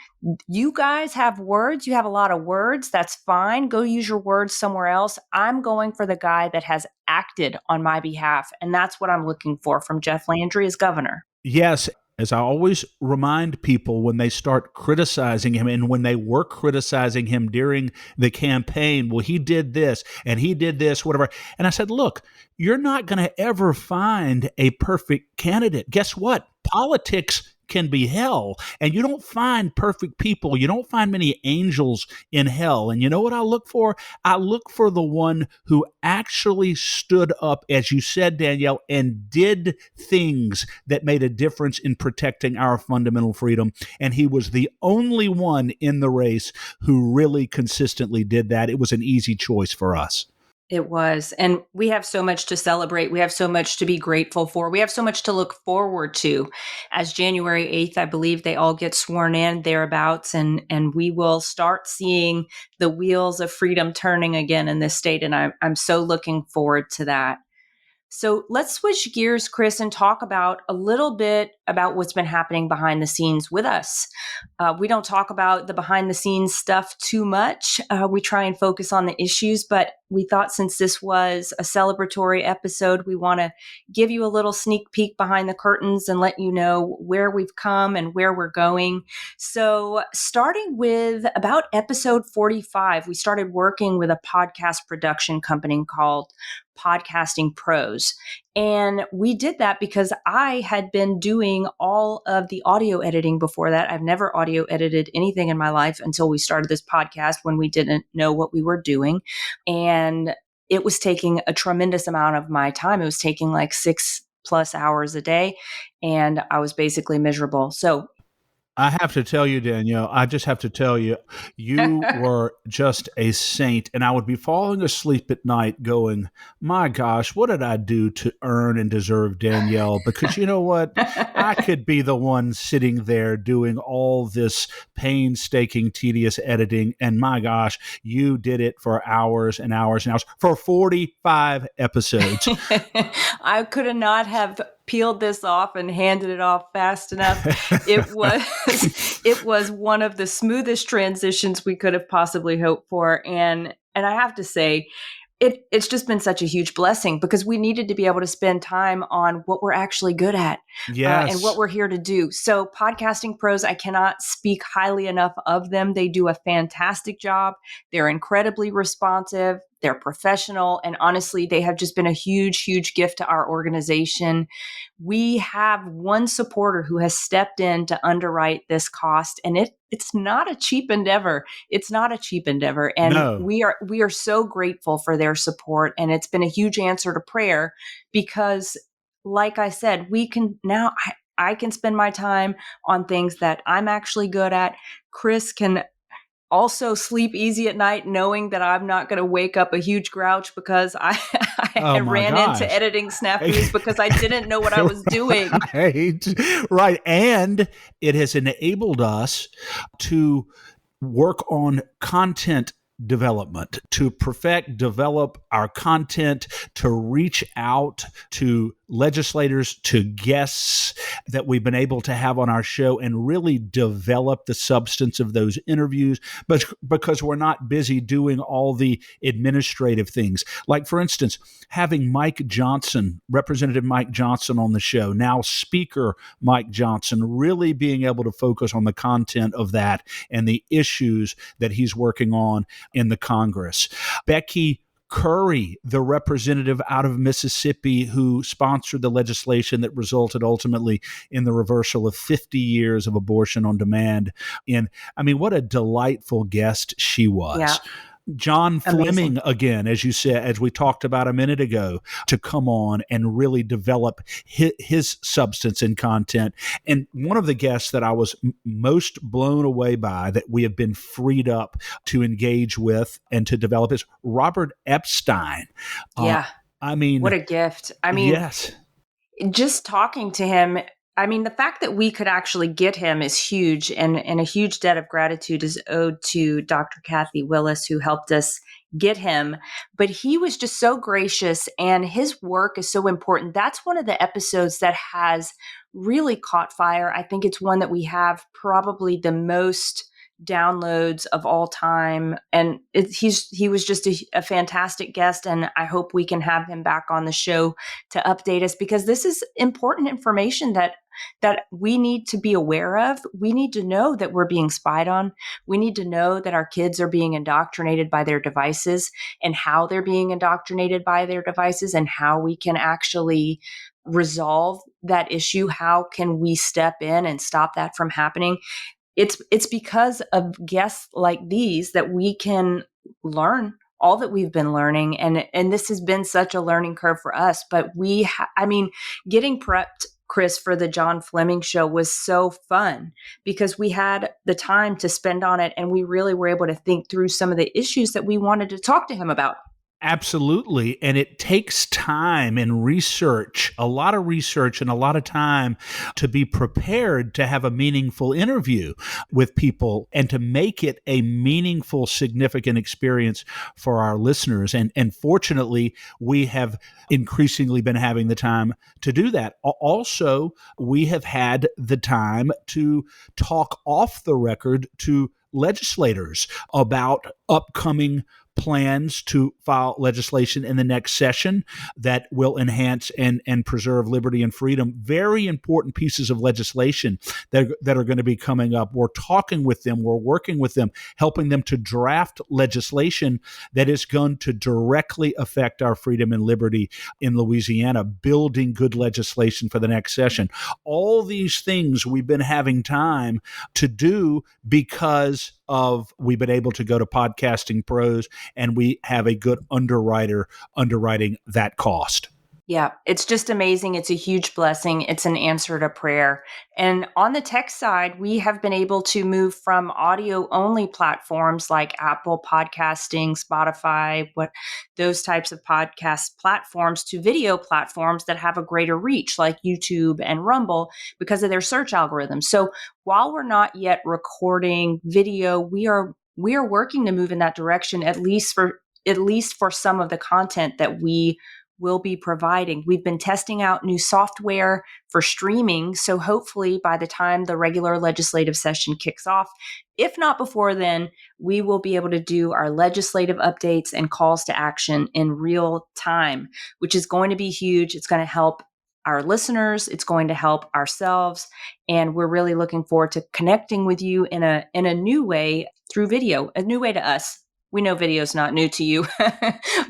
You guys have words. You have a lot of words. That's fine. Go use your words somewhere else. I'm going for the guy that has acted on my behalf. And that's what I'm looking for from Jeff Landry as governor. Yes, as I always remind people when they start criticizing him and when they were criticizing him during the campaign, well, he did this and he did this, whatever. And I said, look, you're not going to ever find a perfect candidate. Guess what? Politics can be hell, and you don't find perfect people. You don't find many angels in hell. And you know what I look for? I look for the one who actually stood up, as you said, Danielle, and did things that made a difference in protecting our fundamental freedom. And he was the only one in the race who really consistently did that. It was an easy choice for us. It was. And we have so much to celebrate. We have so much to be grateful for. We have so much to look forward to. As January 8th, I believe they all get sworn in thereabouts, and we will start seeing the wheels of freedom turning again in this state. And I'm so looking forward to that. So let's switch gears, Chris, and talk about a little bit about what's been happening behind the scenes with us. We don't talk about the behind the scenes stuff too much. We try and focus on the issues, but we thought since this was a celebratory episode, we want to give you a little sneak peek behind the curtains and let you know where we've come and where we're going. So starting with about episode 45, we started working with a podcast production company called Podcasting Pros. And we did that because I had been doing all of the audio editing before that. I've never audio edited anything in my life until we started this podcast when we didn't know what we were doing. And it was taking a tremendous amount of my time. It was taking like 6+ hours a day. And I was basically miserable. So I have to tell you, Danielle, I just have to tell you, you were just a saint. And I would be falling asleep at night going, my gosh, what did I do to earn and deserve Danielle? Because you know what? I could be the one sitting there doing all this painstaking, tedious editing. And my gosh, you did it for hours and hours and hours for 45 episodes. I could have not have peeled this off and handed it off fast enough. It was one of the smoothest transitions we could have possibly hoped for. And I have to say, it's just been such a huge blessing because we needed to be able to spend time on what we're actually good at Yes. and what we're here to do. So Podcasting Pros, I cannot speak highly enough of them. They do a fantastic job. They're incredibly responsive. They're professional. And honestly, they have just been a huge, huge gift to our organization. We have one supporter who has stepped in to underwrite this cost, and it's not a cheap endeavor. It's not a cheap endeavor. And No. we are so grateful for their support. And it's been a huge answer to prayer because, like I said, we can now, I can spend my time on things that I'm actually good at. Chris can also sleep easy at night knowing that I'm not going to wake up a huge grouch because I ran into editing snafus because I didn't know what I was doing. Right. And it has enabled us to work on content development, to develop our content, to reach out to legislators, to guests that we've been able to have on our show and really develop the substance of those interviews, but because we're not busy doing all the administrative things. Like, for instance, having Mike Johnson, Representative Mike Johnson on the show, now Speaker Mike Johnson, really being able to focus on the content of that and the issues that he's working on in the Congress. Becky Curry, the representative out of Mississippi who sponsored the legislation that resulted ultimately in the reversal of 50 years of abortion on demand. What a delightful guest she was. Yeah. John Fleming, Amazing. again, as you said, as we talked about a minute ago, to come on and really develop his substance and content. And one of the guests that I was most blown away by that we have been freed up to engage with and to develop is Robert Epstein. Yeah. What a gift. Yes. just talking to him, I mean, the fact that we could actually get him is huge, and a huge debt of gratitude is owed to Dr. Kathy Willis, who helped us get him. But he was just so gracious, and his work is so important. That's one of the episodes that has really caught fire. I think it's one that we have probably the most downloads of all time, and he was just a fantastic guest, and I hope we can have him back on the show to update us, because this is important information that we need to be aware of. We need to know that we're being spied on. We need to know that our kids are being indoctrinated by their devices, and how they're being indoctrinated by their devices, and how we can actually resolve that issue. How can we step in and stop that from happening? It's because of guests like these that we can learn all that we've been learning, and this has been such a learning curve for us. But I mean, getting prepped, Chris, for the John Fleming show was so fun, because we had the time to spend on it, and we really were able to think through some of the issues that we wanted to talk to him about. Absolutely. And it takes time and research, a lot of research and a lot of time to be prepared to have a meaningful interview with people and to make it a meaningful, significant experience for our listeners. And fortunately, we have increasingly been having the time to do that. Also, we have had the time to talk off the record to legislators about upcoming plans to file legislation in the next session that will enhance and preserve liberty and freedom. Very important pieces of legislation that are going to be coming up. We're talking with them, we're working with them, helping them to draft legislation that is going to directly affect our freedom and liberty in Louisiana, building good legislation for the next session. All these things we've been having time to do because of we've been able to go to Podcasting Pros, and we have a good underwriter underwriting that cost. Yeah, it's just amazing. It's a huge blessing. It's an answer to prayer. And on the tech side, we have been able to move from audio only platforms like Apple Podcasting, Spotify, those types of podcast platforms, to video platforms that have a greater reach like YouTube and Rumble because of their search algorithms. So while we're not yet recording video, we are working to move in that direction, at least for some of the content that we will be providing. We've been testing out new software for streaming, so hopefully by the time the regular legislative session kicks off, if not before then, we will be able to do our legislative updates and calls to action in real time, which is going to be huge. It's going to help our listeners, it's going to help ourselves, and we're really looking forward to connecting with you in a new way through video, a new way to us. We know video is not new to you,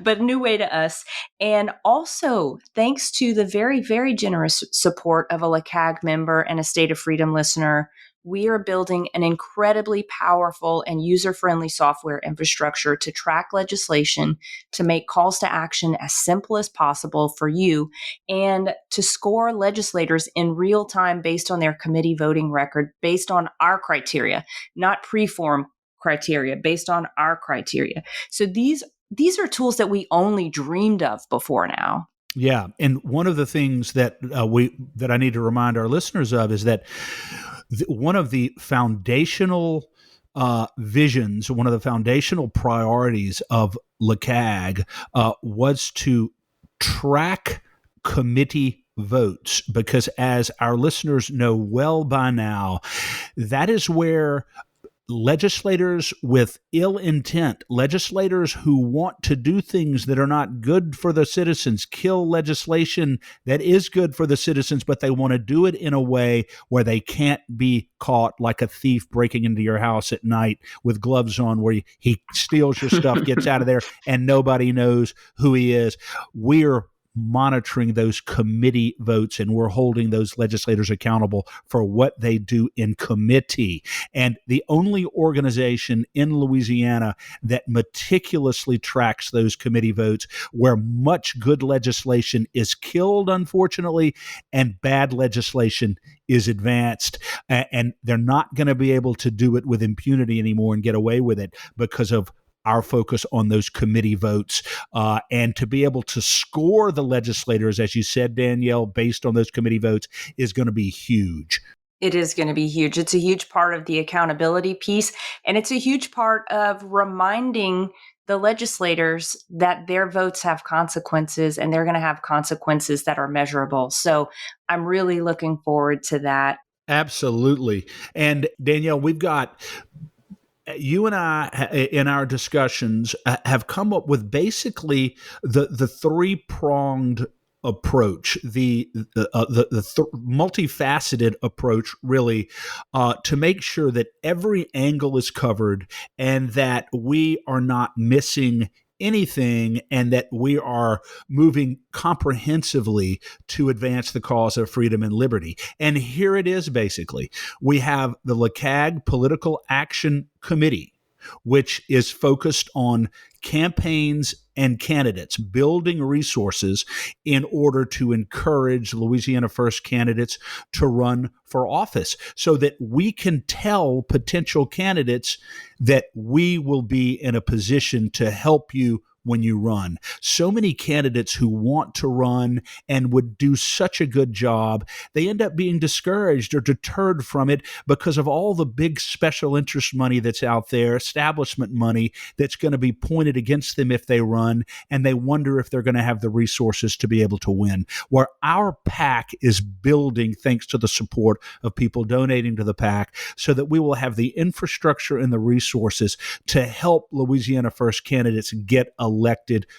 but new way to us. And also, thanks to the very, very generous support of a LACAG member and a State of Freedom listener, we are building an incredibly powerful and user-friendly software infrastructure to track legislation, to make calls to action as simple as possible for you, and to score legislators in real time based on their committee voting record, based on our criteria, not preform criteria, based on our criteria. So these are tools that we only dreamed of before now. Yeah, and one of the things that I need to remind our listeners of is that one of the foundational visions, one of the foundational priorities of LACAG was to track committee votes, because as our listeners know well by now, that is where legislators with ill intent, legislators who want to do things that are not good for the citizens, kill legislation that is good for the citizens, but they want to do it in a way where they can't be caught like a thief breaking into your house at night with gloves on, where he steals your stuff, gets out of there, and nobody knows who he is. We're monitoring those committee votes, and we're holding those legislators accountable for what they do in committee. And the only organization in Louisiana that meticulously tracks those committee votes, where much good legislation is killed, unfortunately, and bad legislation is advanced. And they're not going to be able to do it with impunity anymore and get away with it because of our focus on those committee votes and to be able to score the legislators, as you said, Danielle, based on those committee votes is going to be huge. It is going to be huge. It's a huge part of the accountability piece, and it's a huge part of reminding the legislators that their votes have consequences, and they're going to have consequences that are measurable. So I'm really looking forward to that. Absolutely. And Danielle, you and I, in our discussions, have come up with basically the three-pronged approach, the multifaceted approach, really, to make sure that every angle is covered and that we are not missing anything and that we are moving comprehensively to advance the cause of freedom and liberty. And here it is, basically. We have the LACAG Political Action Committee, which is focused on campaigns and candidates, building resources in order to encourage Louisiana First candidates to run for office so that we can tell potential candidates that we will be in a position to help you when you run. So many candidates who want to run and would do such a good job, they end up being discouraged or deterred from it because of all the big special interest money that's out there, establishment money that's going to be pointed against them if they run, and they wonder if they're going to have the resources to be able to win. Where our PAC is building thanks to the support of people donating to the PAC so that we will have the infrastructure and the resources to help Louisiana First candidates get elected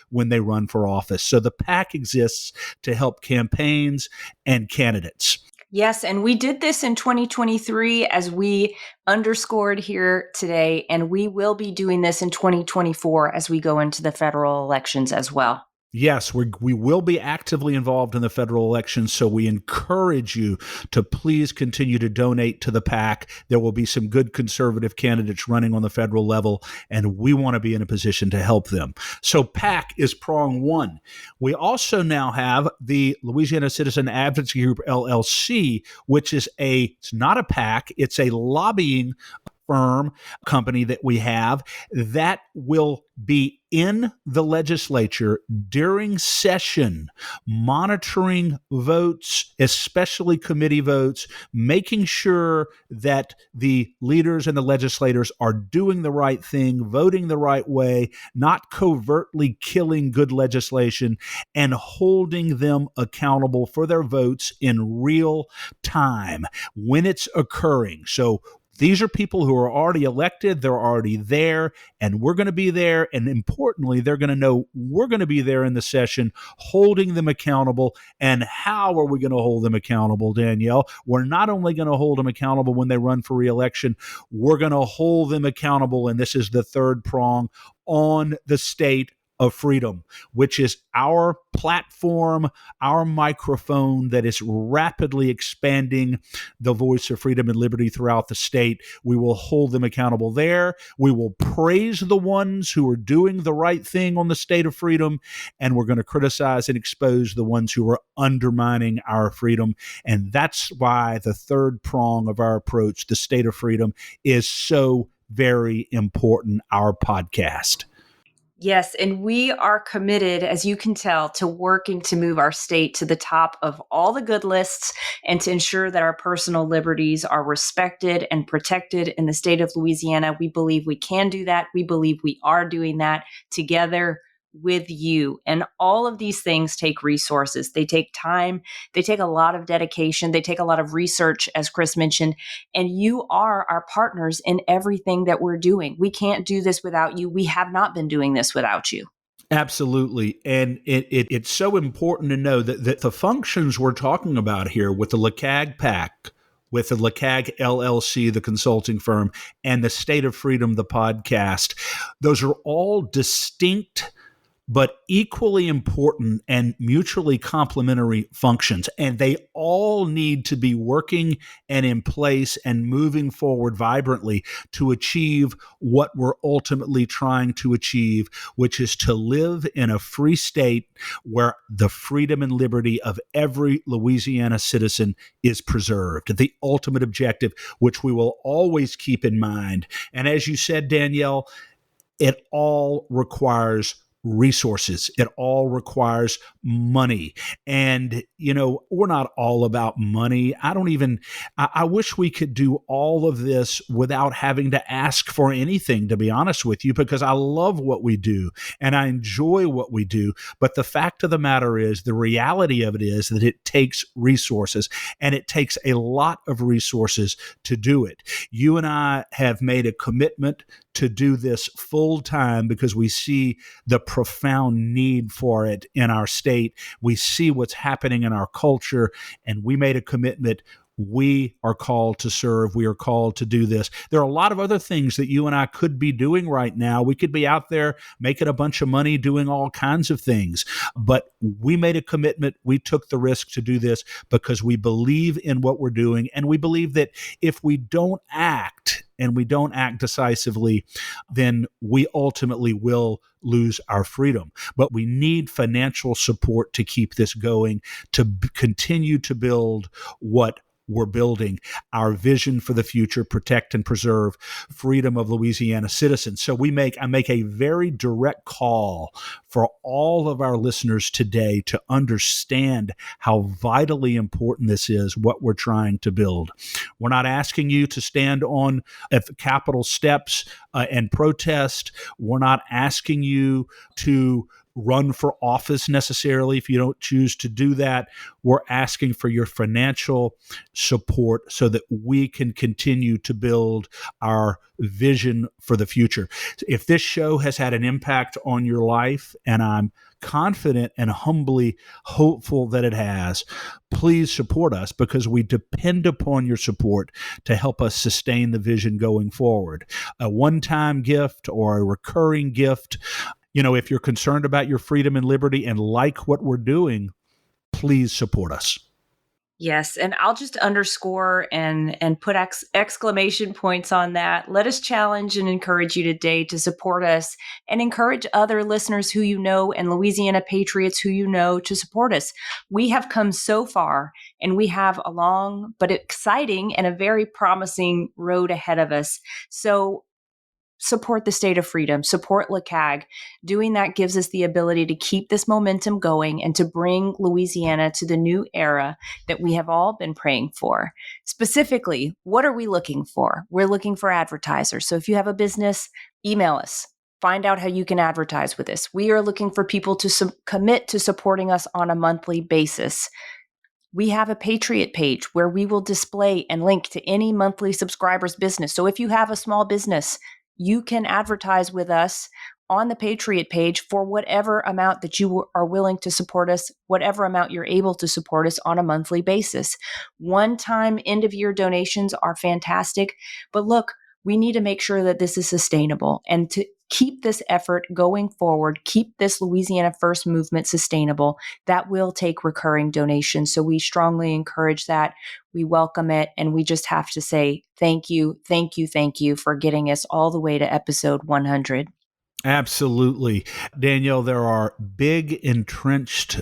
when they run for office. So the PAC exists to help campaigns and candidates. Yes, and we did this in 2023 as we underscored here today, and we will be doing this in 2024 as we go into the federal elections as well. Yes, we will be actively involved in the federal elections, so we encourage you to please continue to donate to the PAC. There will be some good conservative candidates running on the federal level, and we want to be in a position to help them. So PAC is prong one. We also now have the Louisiana Citizen Advocacy Group, LLC, which is it's not a PAC, it's a lobbying company that we have that will be in the legislature during session, monitoring votes, especially committee votes, making sure that the leaders and the legislators are doing the right thing, voting the right way, not covertly killing good legislation, and holding them accountable for their votes in real time when it's occurring. So these are people who are already elected, they're already there, and we're going to be there. And importantly, they're going to know we're going to be there in the session, holding them accountable. And how are we going to hold them accountable, Danielle? We're not only going to hold them accountable when they run for re-election, we're going to hold them accountable, and this is the third prong, on the state of freedom, which is our platform, our microphone that is rapidly expanding the voice of freedom and liberty throughout the state. We will hold them accountable there. We will praise the ones who are doing the right thing on the state of freedom, and we're going to criticize and expose the ones who are undermining our freedom. And that's why the third prong of our approach, the state of freedom, is so very important, our podcast. Yes, and we are committed, as you can tell, to working to move our state to the top of all the good lists and to ensure that our personal liberties are respected and protected in the state of Louisiana. We believe we can do that. We believe we are doing that together with you. And all of these things take resources. They take time. They take a lot of dedication. They take a lot of research, as Chris mentioned. And you are our partners in everything that we're doing. We can't do this without you. We have not been doing this without you. Absolutely. And it's so important to know that the functions we're talking about here with the LACAG PAC, with the LACAG LLC, the consulting firm, and the State of Freedom, the podcast, those are all distinct but equally important and mutually complementary functions. And they all need to be working and in place and moving forward vibrantly to achieve what we're ultimately trying to achieve, which is to live in a free state where the freedom and liberty of every Louisiana citizen is preserved. The ultimate objective, which we will always keep in mind. And as you said, Danielle, it all requires resources. It all requires money. And, we're not all about money. I wish we could do all of this without having to ask for anything, to be honest with you, because I love what we do and I enjoy what we do. But the fact of the matter is, the reality of it is that it takes resources, and it takes a lot of resources to do it. You and I have made a commitment to do this full time because we see the profound need for it in our state. We see what's happening in our culture, and we made a commitment. We are called to serve. We are called to do this. There are a lot of other things that you and I could be doing right now. We could be out there making a bunch of money, doing all kinds of things. But we made a commitment. We took the risk to do this because we believe in what we're doing. And we believe that if we don't act, and we don't act decisively, then we ultimately will lose our freedom. But we need financial support to keep this going, to continue to build what we're building, our vision for the future: protect and preserve freedom of Louisiana citizens. So I make a very direct call for all of our listeners today to understand how vitally important this is, what we're trying to build. We're not asking you to stand on Capitol steps and protest. We're not asking you to run for office necessarily if you don't choose to do that. We're asking for your financial support so that we can continue to build our vision for the future. If this show has had an impact on your life, and I'm confident and humbly hopeful that it has, please support us, because we depend upon your support to help us sustain the vision going forward. A one-time gift or a recurring gift. If you're concerned about your freedom and liberty and like what we're doing, please support us. Yes, and I'll just underscore and put exclamation points on that. Let us challenge and encourage you today to support us, and encourage other listeners who you know and Louisiana patriots who you know to support us. We have come so far, and we have a long but exciting and a very promising road ahead of us. So support the state of freedom, support LACAG. Doing that gives us the ability to keep this momentum going and to bring Louisiana to the new era that we have all been praying for. Specifically, what are we looking for? We're looking for advertisers. So if you have a business, email us. Find out how you can advertise with us. We are looking for people to commit to supporting us on a monthly basis. We have a Patriot page where we will display and link to any monthly subscriber's business. So if you have a small business, you can advertise with us on the Patriot page for whatever amount that you are willing to support us, whatever amount you're able to support us on a monthly basis. One-time end-of-year donations are fantastic, but look, we need to make sure that this is sustainable, and to keep this effort going forward, keep this Louisiana First movement sustainable, that will take recurring donations. So we strongly encourage that. We welcome it. And we just have to say thank you, thank you, thank you for getting us all the way to episode 100. Absolutely. Danielle, there are big entrenched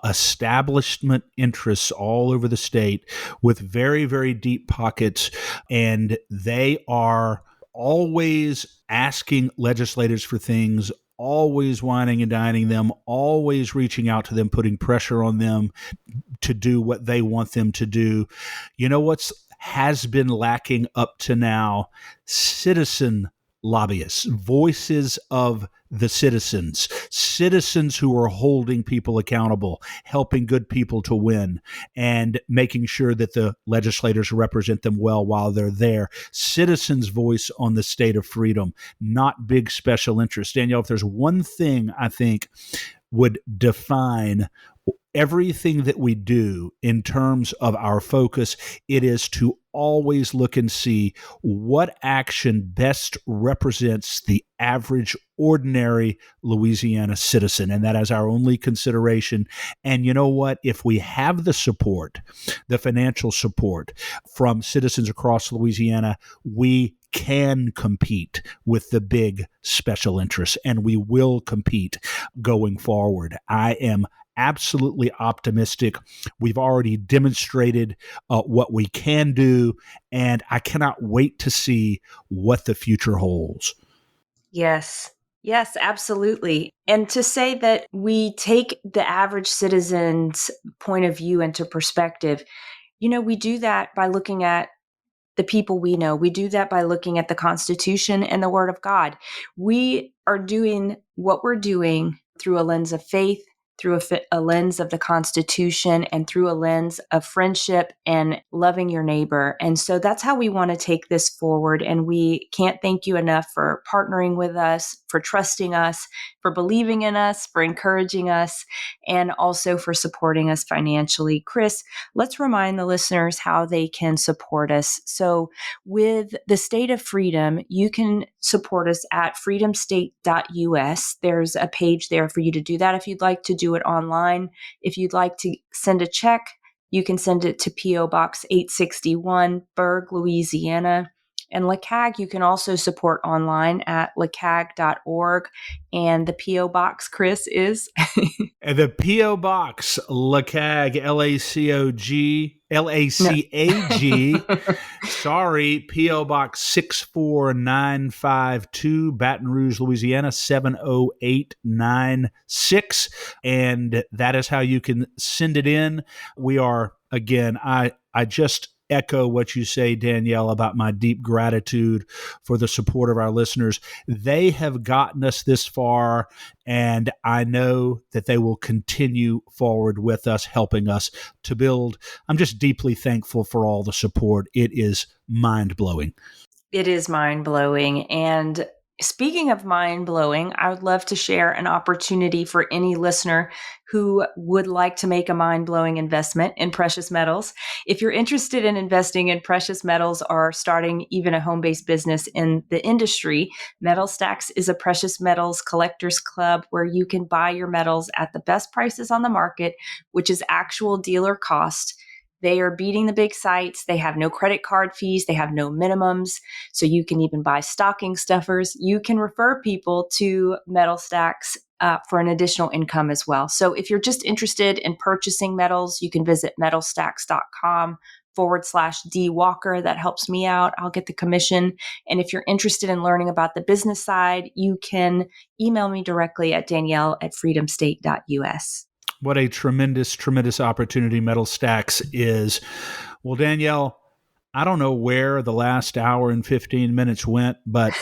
establishment interests all over the state with very, very deep pockets, and they are always asking legislators for things, always whining and dining them, always reaching out to them, putting pressure on them to do what they want them to do. You know what's has been lacking up to now? Citizen lobbyists, voices of the citizens who are holding people accountable, helping good people to win, and making sure that the legislators represent them well while they're there. Citizens' voice on the state of freedom, not big special interests. Danielle, if there's one thing I think would define everything that we do in terms of our focus, it is to always look and see what action best represents the average, ordinary Louisiana citizen. And that is our only consideration. And you know what? If we have the support, the financial support from citizens across Louisiana, we can compete with the big special interests, and we will compete going forward. I am absolutely optimistic. We've already demonstrated what we can do, and I cannot wait to see what the future holds. Yes. Yes, absolutely. And to say that we take the average citizen's point of view into perspective, we do that by looking at the people we know. We do that by looking at the Constitution and the Word of God. We are doing what we're doing through a lens of faith, through a lens of the Constitution, and through a lens of friendship and loving your neighbor. And so that's how we want to take this forward. And we can't thank you enough for partnering with us, for trusting us, for believing in us, for encouraging us, and also for supporting us financially. Chris, let's remind the listeners how they can support us. So with the State of Freedom, you can support us at freedomstate.us. There's a page there for you to do that if you'd like to do it online. If you'd like to send a check, you can send it to P.O. Box 861, Berg, Louisiana. And LACAG, you can also support online at lacag.org. And the P.O. Box, Chris, is? And the P.O. Box, LACAG, LACAG. Sorry, P.O. Box 64952, Baton Rouge, Louisiana, 70896. And that is how you can send it in. We are, again, I just echo what you say, Danielle, about my deep gratitude for the support of our listeners. They have gotten us this far, and I know that they will continue forward with us, helping us to build. I'm just deeply thankful for all the support. It is mind-blowing. It is mind-blowing. And speaking of mind-blowing, I would love to share an opportunity for any listener who would like to make a mind-blowing investment in precious metals. If you're interested in investing in precious metals or starting even a home-based business in the industry, Metal Stacks is a precious metals collectors club where you can buy your metals at the best prices on the market, which is actual dealer cost. They are beating the big sites. They have no credit card fees. They have no minimums. So you can even buy stocking stuffers. You can refer people to Metal Stacks for an additional income as well. So if you're just interested in purchasing metals, you can visit metalstacks.com/D Walker. That helps me out. I'll get the commission. And if you're interested in learning about the business side, you can email me directly at Danielle@freedomstate.us. What a tremendous, tremendous opportunity Metal Stacks is. Well, Danielle, I don't know where the last hour and 15 minutes went, but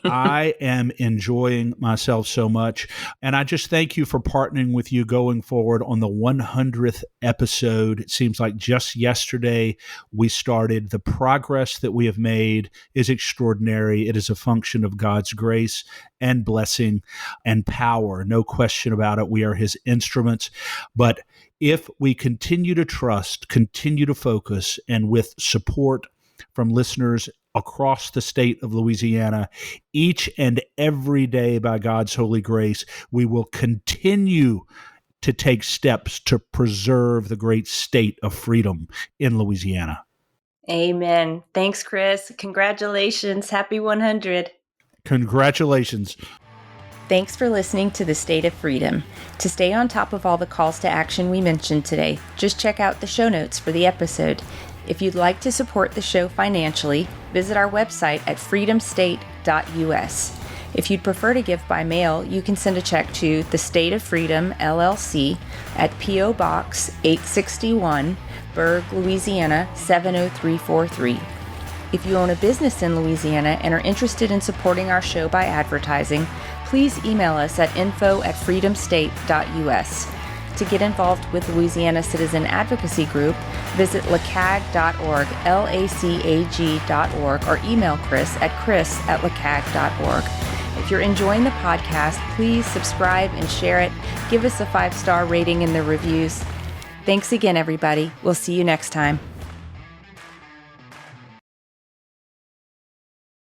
I am enjoying myself so much. And I just thank you for partnering with you going forward on the 100th episode. It seems like just yesterday we started. The progress that we have made is extraordinary. It is a function of God's grace and blessing and power. No question about it. We are his instruments. But if we continue to trust, continue to focus, and with support from listeners across the state of Louisiana, each and every day by God's holy grace, we will continue to take steps to preserve the great state of freedom in Louisiana. Amen. Thanks, Chris. Congratulations. Happy 100. Congratulations. Thanks for listening to The State of Freedom. To stay on top of all the calls to action we mentioned today, just check out the show notes for the episode. If you'd like to support the show financially, visit our website at freedomstate.us. If you'd prefer to give by mail, you can send a check to the State of Freedom, LLC at P.O. Box 861, Berg, Louisiana 70343. If you own a business in Louisiana and are interested in supporting our show by advertising, please email us at info@freedomstate.us. To get involved with Louisiana Citizen Advocacy Group, visit lacag.org, LACAG.org, or email Chris at chris@lacag.org. If you're enjoying the podcast, please subscribe and share it. Give us a 5-star rating in the reviews. Thanks again, everybody. We'll see you next time.